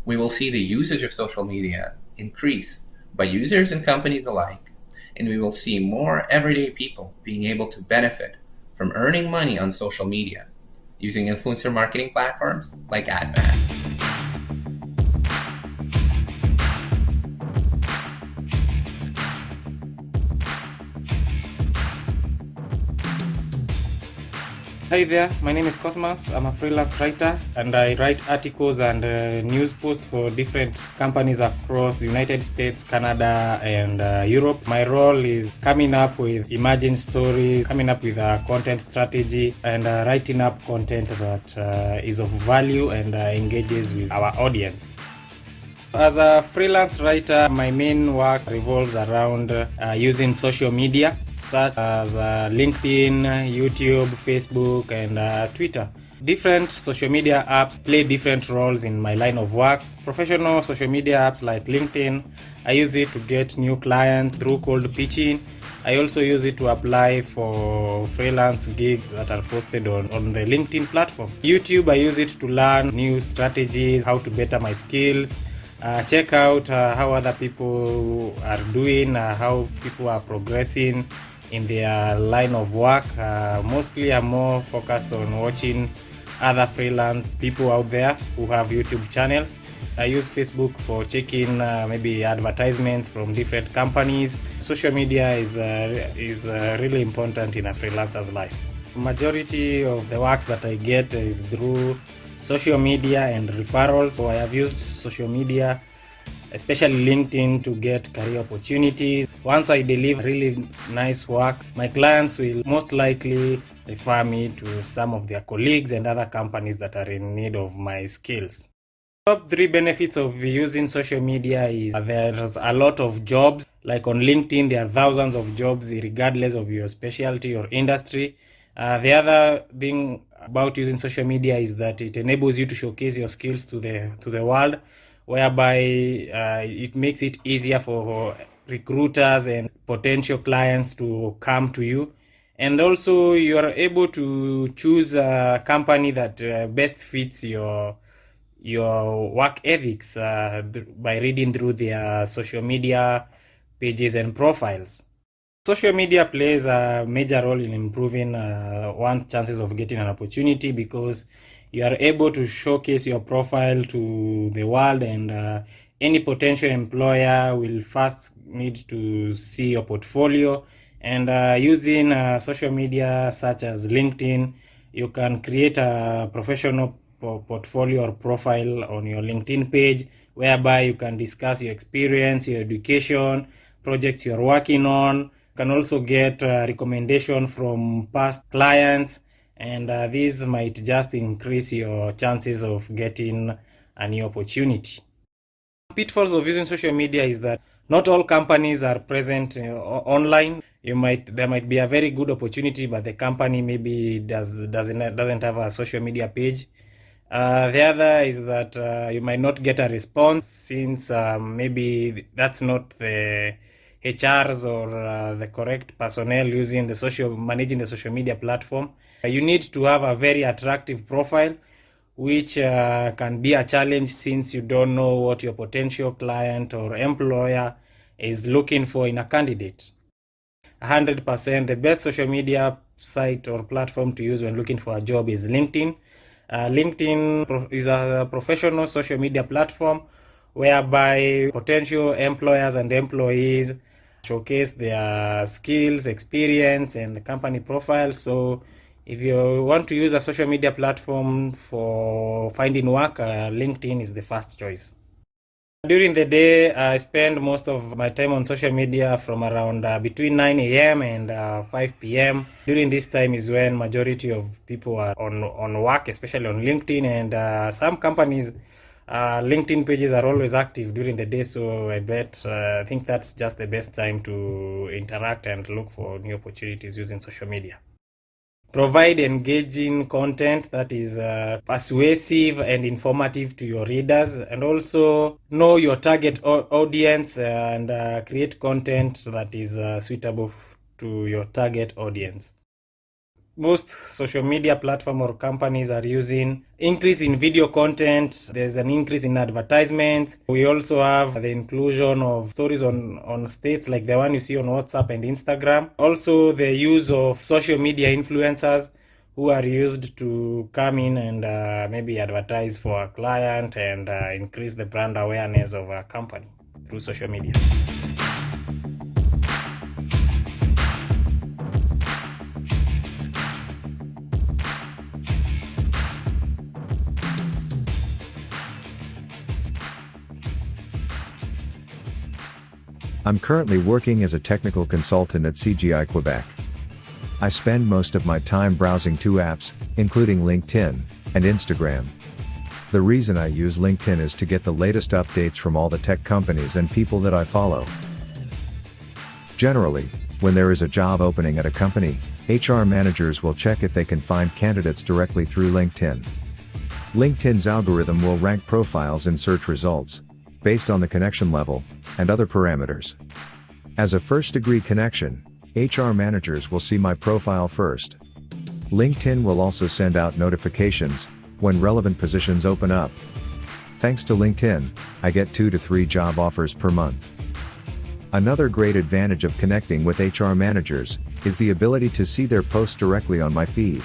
We will see the usage of social media increase by users and companies alike, and we will see more everyday people being able to benefit from earning money on social media using influencer marketing platforms like Admass. Hi there, my name is Cosmos. I'm a freelance writer and I write articles and news posts for different companies across the United States, Canada, and Europe. My role is coming up with emerging stories, coming up with a content strategy, and writing up content that is of value and engages with our audience. As a freelance writer, my main work revolves around using social media such as LinkedIn, YouTube, Facebook, and Twitter. Different social media apps play different roles in my line of work. Professional social media apps like LinkedIn, I use it to get new clients through cold pitching. I also use it to apply for freelance gigs that are posted on the LinkedIn platform. YouTube, I use it to learn new strategies, how to better my skills. Check out how other people are doing, how people are progressing in their line of work. Mostly I'm more focused on watching other freelance people out there who have YouTube channels. I use Facebook for checking maybe advertisements from different companies. Social media is really important in a freelancer's life. Majority of the work that I get is through social media and referrals. So I have used social media, especially LinkedIn, to get career opportunities. Once I deliver really nice work, my clients will most likely refer me to some of their colleagues and other companies that are in need of my skills. Top 3 benefits of using social media is there's a lot of jobs. Like on LinkedIn, there are thousands of jobs regardless of your specialty or industry. The other thing about using social media is that it enables you to showcase your skills to the world, whereby it makes it easier for recruiters and potential clients to come to you. And also you are able to choose a company that best fits your work ethics by reading through their social media pages and profiles. Social media plays a major role in improving one's chances of getting an opportunity, because you are able to showcase your profile to the world, and any potential employer will first need to see your portfolio. And using social media such as LinkedIn, You can create a professional portfolio or profile on your LinkedIn page, whereby you can discuss your experience, your education, projects you're working on. You can also get recommendation from past clients, and this might just increase your chances of getting a new opportunity. Pitfalls of using social media is that not all companies are present online. There might be a very good opportunity, but the company maybe doesn't have a social media page. The other is that you might not get a response, since maybe that's not the HRs or the correct personnel managing the social media platform. You need to have a very attractive profile, which can be a challenge since you don't know what your potential client or employer is looking for in a candidate. 100%, the best social media site or platform to use when looking for a job is LinkedIn. LinkedIn is a professional social media platform whereby potential employers and employees showcase their skills, experience, and company profiles. So if you want to use a social media platform for finding work, LinkedIn is the first choice. During the day, I spend most of my time on social media from around between 9 a.m. and 5 p.m. During this time is when majority of people are on work, especially on LinkedIn, and some companies' LinkedIn pages are always active during the day, so I think that's just the best time to interact and look for new opportunities using social media. Provide engaging content that is persuasive and informative to your readers, and also know your target audience and create content that is suitable to your target audience. Most social media platform or companies are using increase in video content. There's an increase in advertisements. We also have the inclusion of stories on states like the one you see on WhatsApp and Instagram. Also the use of social media influencers who are used to come in and maybe advertise for a client and increase the brand awareness of a company through social media. I'm currently working as a technical consultant at CGI Quebec. I spend most of my time browsing two apps, including LinkedIn and Instagram. The reason I use LinkedIn is to get the latest updates from all the tech companies and people that I follow. Generally, when there is a job opening at a company, HR managers will check if they can find candidates directly through LinkedIn. LinkedIn's algorithm will rank profiles in search results, based on the connection level, and other parameters. As a first-degree connection, HR managers will see my profile first. LinkedIn will also send out notifications when relevant positions open up. Thanks to LinkedIn, I get 2 to 3 job offers per month. Another great advantage of connecting with HR managers is the ability to see their posts directly on my feed.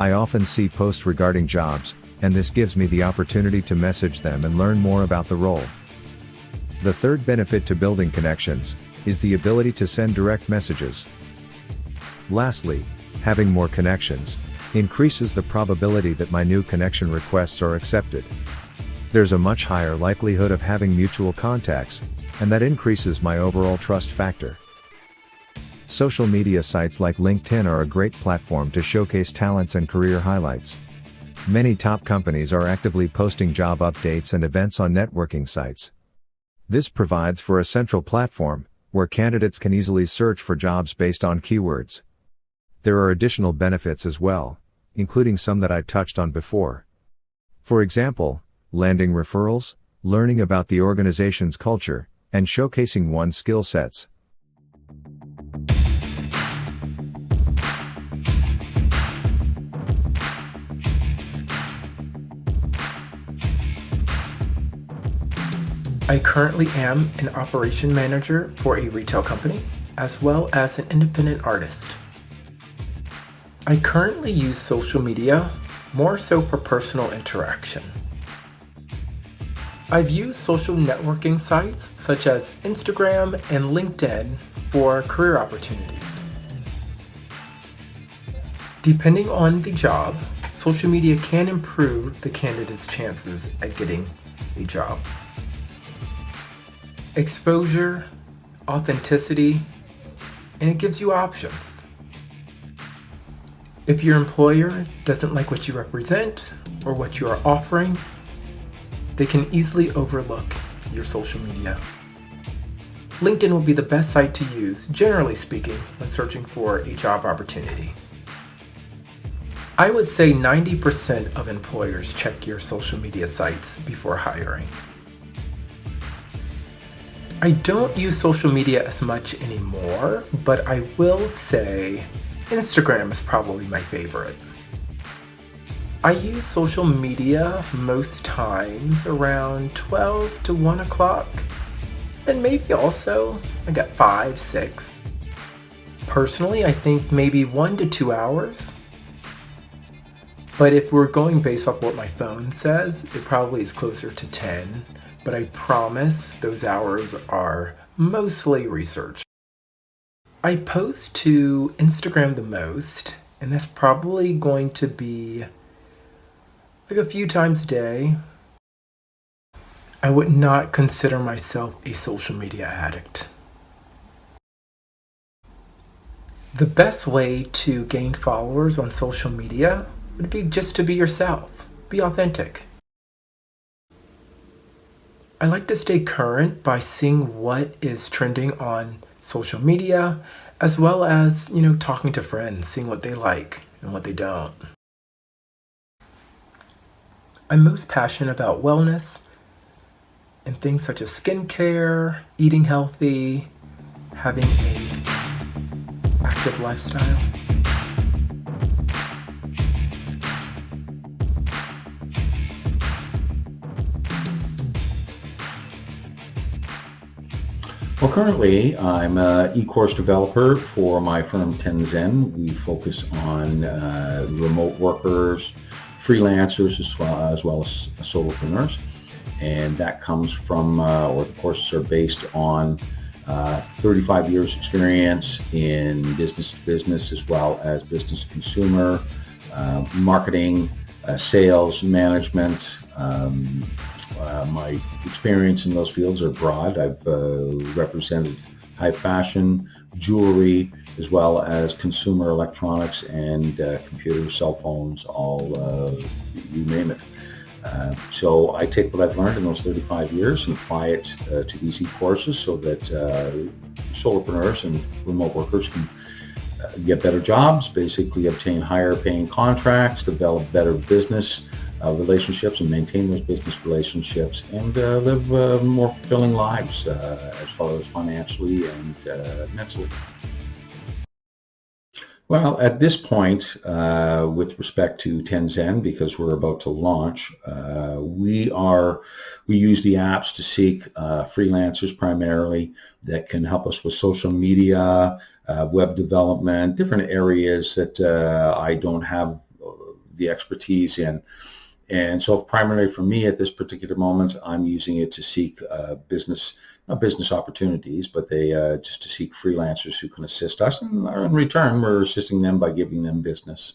I often see posts regarding jobs, and this gives me the opportunity to message them and learn more about the role. The third benefit to building connections is the ability to send direct messages. Lastly, having more connections increases the probability that my new connection requests are accepted. There's a much higher likelihood of having mutual contacts, and that increases my overall trust factor. Social media sites like LinkedIn are a great platform to showcase talents and career highlights. Many top companies are actively posting job updates and events on networking sites. This provides for a central platform, where candidates can easily search for jobs based on keywords. There are additional benefits as well, including some that I touched on before. For example, landing referrals, learning about the organization's culture, and showcasing one's skill sets. I currently am an operation manager for a retail company, as well as an independent artist. I currently use social media more so for personal interaction. I've used social networking sites such as Instagram and LinkedIn for career opportunities. Depending on the job, social media can improve the candidate's chances at getting a job. Exposure, authenticity, and it gives you options. If your employer doesn't like what you represent or what you are offering, they can easily overlook your social media. LinkedIn will be the best site to use, generally speaking, when searching for a job opportunity. I would say 90% of employers check your social media sites before hiring. I don't use social media as much anymore, but I will say Instagram is probably my favorite. I use social media most times around 12 to 1 o'clock, and maybe also I got 5, 6. Personally, I think maybe 1 to 2 hours. But if we're going based off what my phone says, it probably is closer to 10. But I promise those hours are mostly research. I post to Instagram the most, and that's probably going to be like a few times a day. I would not consider myself a social media addict. The best way to gain followers on social media would be just to be yourself. Be authentic. I like to stay current by seeing what is trending on social media, as well as, talking to friends, seeing what they like and what they don't. I'm most passionate about wellness and things such as skincare, eating healthy, having an active lifestyle. Well, currently I'm an e-course developer for my firm Tiang. We focus on remote workers, freelancers, as well as solopreneurs. And that comes from, or the courses are based on 35 years experience in business to business, as well as business to consumer, marketing, sales, management. My experience in those fields are broad. I've represented high fashion, jewelry, as well as consumer electronics and computers, cell phones, all, you name it. So I take what I've learned in those 35 years and apply it to these e-courses so that solopreneurs and remote workers can get better jobs, basically obtain higher paying contracts, develop better business relationships and maintain those business relationships, and live more fulfilling lives as far as financially and mentally. Well, at this point, with respect to Tiang, because we're about to launch, we use the apps to seek freelancers primarily that can help us with social media, web development, different areas that I don't have the expertise in. And so primarily for me at this particular moment, I'm using it to seek not business opportunities, but they just to seek freelancers who can assist us. And in return, we're assisting them by giving them business.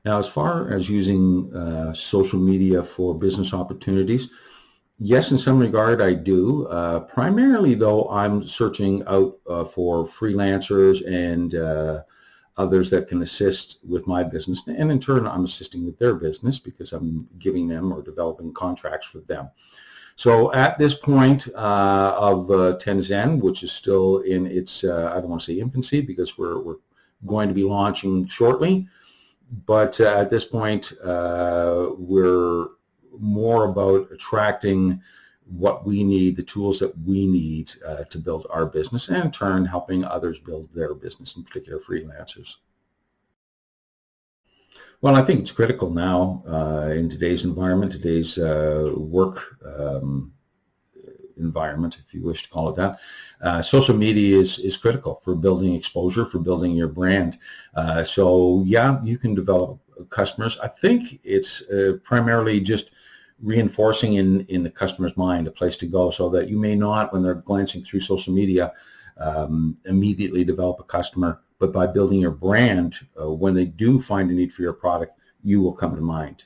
Now, as far as using social media for business opportunities, yes, in some regard I do. Primarily, though, I'm searching out for freelancers and others that can assist with my business, and in turn I'm assisting with their business because I'm giving them or developing contracts for them. So at this point of Tiang, which is still in its, I don't want to say infancy because we're going to be launching shortly, but at this point we're more about attracting what we need, the tools that we need to build our business, and in turn helping others build their business, in particular freelancers. Well, I think it's critical now in today's environment, today's work environment, if you wish to call it that. Social media is critical for building exposure, for building your brand. So yeah, you can develop customers. I think it's primarily just reinforcing in the customer's mind a place to go, so that you may not, when they're glancing through social media, immediately develop a customer, but by building your brand, when they do find a need for your product, you will come to mind.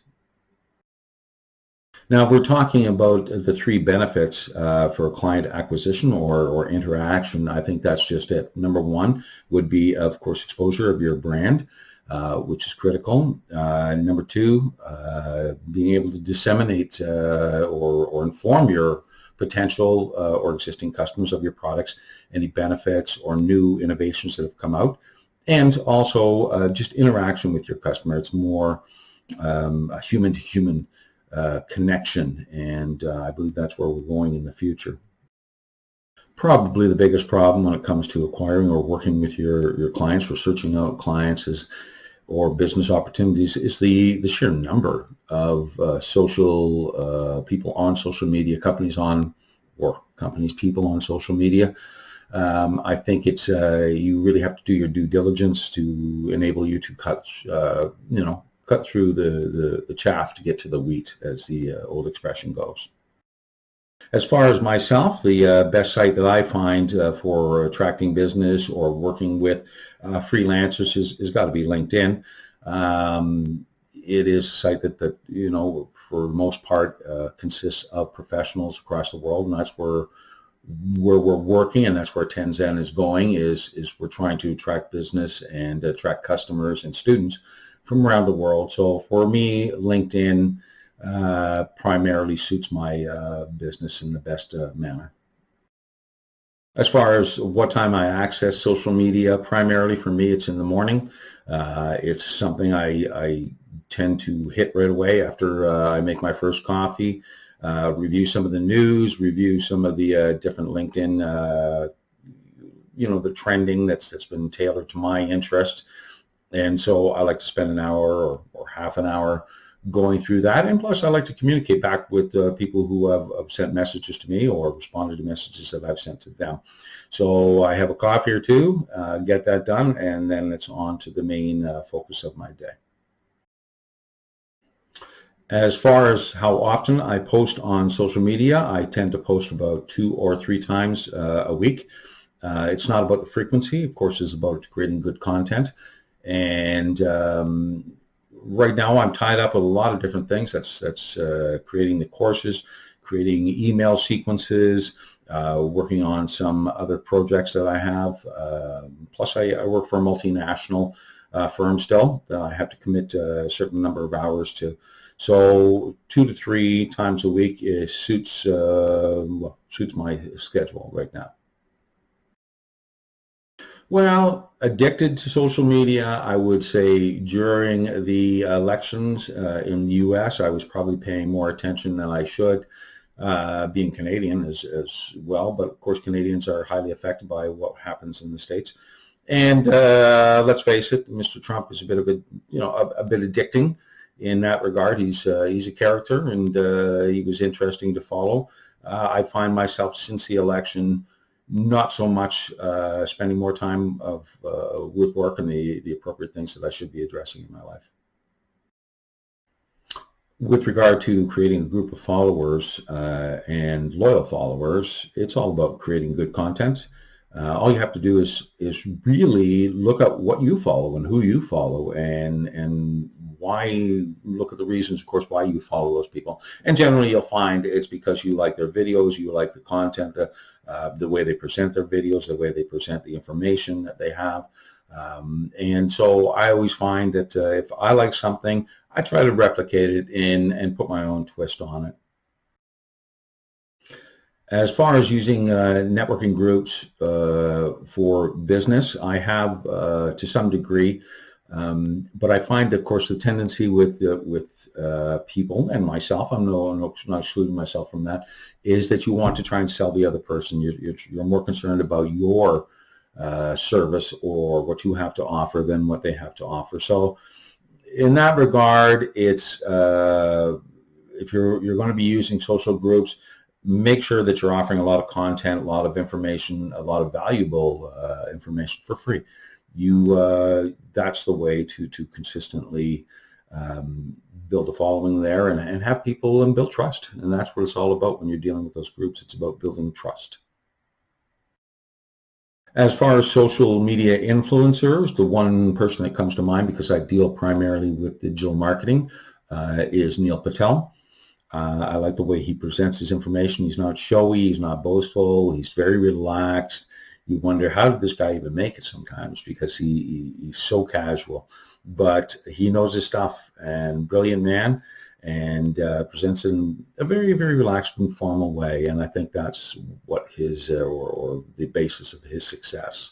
Now, if we're talking about the three benefits for client acquisition or interaction, I think that's just it. Number one would be, of course, exposure of your brand, which is critical. Number two, being able to disseminate or inform your potential or existing customers of your products, any benefits or new innovations that have come out, and also just interaction with your customer. It's more a human-to-human connection, and I believe that's where we're going in the future. Probably the biggest problem when it comes to acquiring or working with your clients or searching out clients or business opportunities is the sheer number of social people on social media, people on social media. I think it's you really have to do your due diligence to enable you to cut through the chaff to get to the wheat, as the old expression goes. As far as myself, the best site that I find for attracting business or working with freelancers is got to be LinkedIn. It is a site that for the most part consists of professionals across the world, and that's where we're working, and that's where Tenzen is going. Is we're trying to attract business and attract customers and students from around the world. So for me, LinkedIn primarily suits my business in the best manner. As far as what time I access social media, primarily for me, it's in the morning. It's something I tend to hit right away after I make my first coffee, review some of the news, review some of the different LinkedIn, the trending that's been tailored to my interest. And so I like to spend an hour or half an hour going through that. And plus I like to communicate back with people who have sent messages to me or responded to messages that I've sent to them. So I have a coffee or two, get that done, and then it's on to the main focus of my day. As far as how often I post on social media, I tend to post about 2 or 3 times a week. It's not about the frequency. Of course, it's about creating good content. And right now I'm tied up with a lot of different things. That's creating the courses, creating email sequences, working on some other projects that I have. Plus I work for a multinational firm still that I have to commit a certain number of hours to. So 2 to 3 times a week suits my schedule right now. Well, addicted to social media, I would say during the elections in the U.S., I was probably paying more attention than I should, being Canadian as well. But of course, Canadians are highly affected by what happens in the States. And let's face it, Mr. Trump is a bit addicting in that regard. He's a character, and he was interesting to follow. I find myself since the election not so much spending more time with work and the appropriate things that I should be addressing in my life. With regard to creating a group of followers and loyal followers, it's all about creating good content. All you have to do is really look at what you follow and who you follow, and why. Look at the reasons, of course, why you follow those people. And generally, you'll find it's because you like their videos, you like the content, the way they present their videos, the way they present the information that they have. And so I always find that if I like something, I try to replicate it and put my own twist on it. As far as using networking groups for business, I have to some degree, but I find, of course, the tendency with people and myself, I'm not excluding myself from that, is that you want to try and sell the other person. You're more concerned about your service or what you have to offer than what they have to offer. So in that regard, it's if you're going to be using social groups, make sure that you're offering a lot of content, a lot of information, a lot of valuable information for free. That's the way to consistently build a following there and have people and build trust. And that's what it's all about when you're dealing with those groups. It's about building trust. As far as social media influencers, the one person that comes to mind, because I deal primarily with digital marketing, is Neil Patel. I like the way he presents his information. He's not showy, he's not boastful, he's very relaxed. You wonder, how did this guy even make it sometimes, because he's so casual. But he knows his stuff, and brilliant man, and presents in a very, very relaxed and formal way. And I think that's what his, or the basis of his success.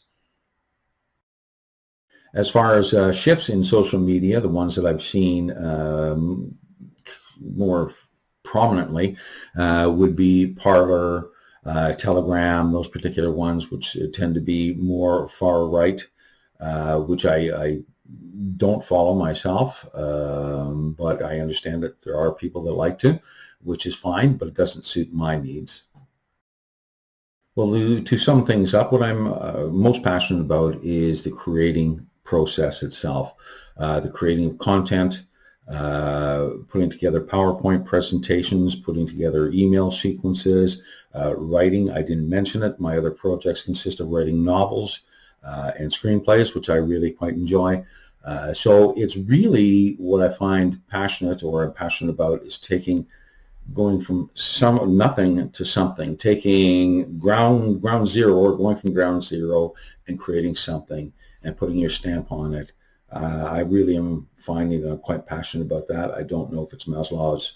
As far as shifts in social media, the ones that I've seen more prominently would be Parler, Telegram, those particular ones, which tend to be more far right, which I don't follow myself, but I understand that there are people that like to, which is fine, but it doesn't suit my needs. Well, to sum things up, what I'm most passionate about is the creating process itself, the creating of content, putting together PowerPoint presentations, putting together email sequences, writing. I didn't mention it. My other projects consist of writing novels and screenplays, which I really quite enjoy. So it's really what I find passionate, or I'm passionate about, is going from nothing to something, taking ground zero, or going from ground zero and creating something and putting your stamp on it. I really am finding that I'm quite passionate about that. I don't know if it's Maslow's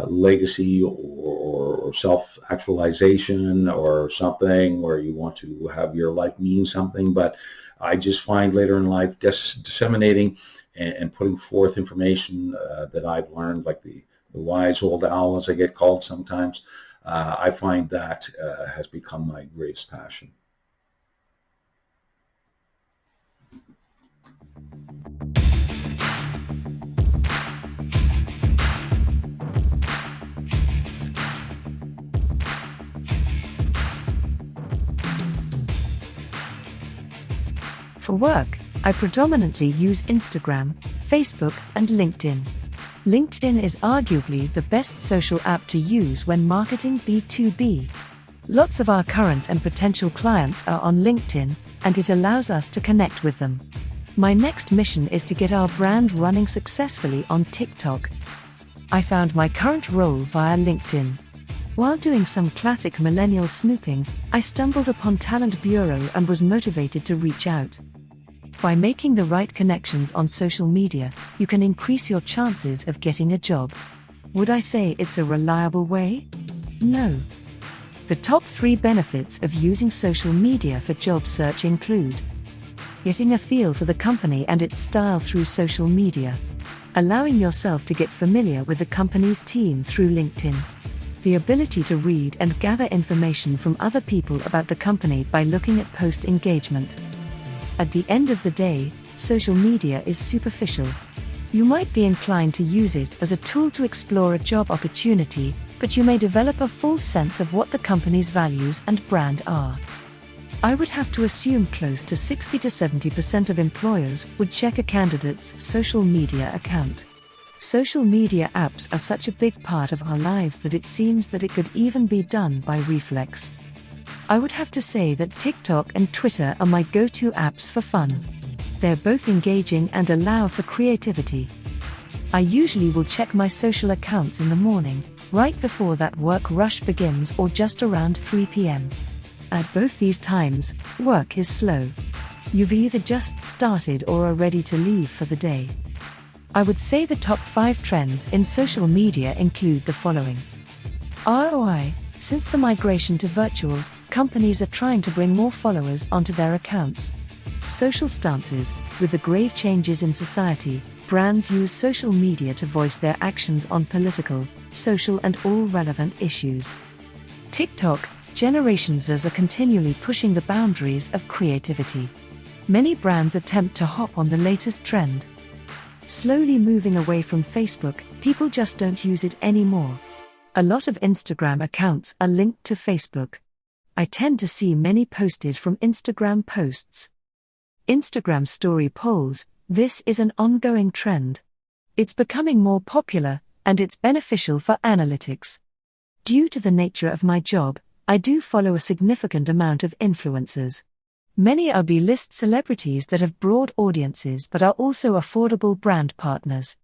legacy or self-actualization or something where you want to have your life mean something, but I just find later in life disseminating and putting forth information that I've learned, like the wise old owl, as I get called sometimes. I find that has become my greatest passion. For work, I predominantly use Instagram, Facebook, and LinkedIn. LinkedIn is arguably the best social app to use when marketing B2B. Lots of our current and potential clients are on LinkedIn, and it allows us to connect with them. My next mission is to get our brand running successfully on TikTok. I found my current role via LinkedIn. While doing some classic millennial snooping, I stumbled upon Talent Bureau and was motivated to reach out. By making the right connections on social media, you can increase your chances of getting a job. Would I say it's a reliable way? No. The top 3 benefits of using social media for job search include: getting a feel for the company and its style through social media, allowing yourself to get familiar with the company's team through LinkedIn, the ability to read and gather information from other people about the company by looking at post engagement. At the end of the day, social media is superficial. You might be inclined to use it as a tool to explore a job opportunity, but you may develop a full sense of what the company's values and brand are. I would have to assume close to 60 to 70% of employers would check a candidate's social media account. Social media apps are such a big part of our lives that it seems that it could even be done by reflex. I would have to say that TikTok and Twitter are my go-to apps for fun. They're both engaging and allow for creativity. I usually will check my social accounts in the morning, right before that work rush begins, or just around 3 p.m. At both these times, work is slow. You've either just started or are ready to leave for the day. I would say the top 5 trends in social media include the following. ROI. Since the migration to virtual, companies are trying to bring more followers onto their accounts. Social stances. With the grave changes in society, brands use social media to voice their actions on political, social, and all relevant issues. TikTok. Generation Z are continually pushing the boundaries of creativity. Many brands attempt to hop on the latest trend. Slowly moving away from Facebook, people just don't use it anymore. A lot of Instagram accounts are linked to Facebook. I tend to see many posted from Instagram posts. Instagram story polls. This is an ongoing trend. It's becoming more popular, and it's beneficial for analytics. Due to the nature of my job, I do follow a significant amount of influencers. Many are B-list celebrities that have broad audiences but are also affordable brand partners.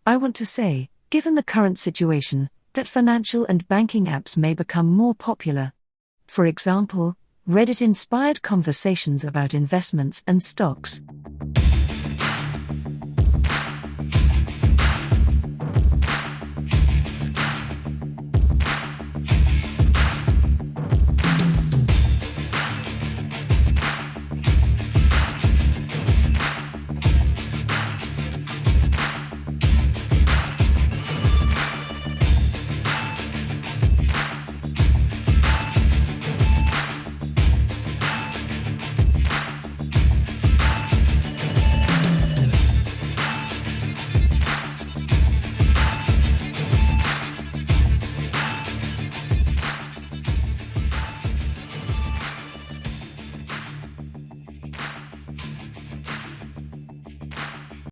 I want to say, given the current situation, that financial and banking apps may become more popular. For example, Reddit-inspired conversations about investments and stocks,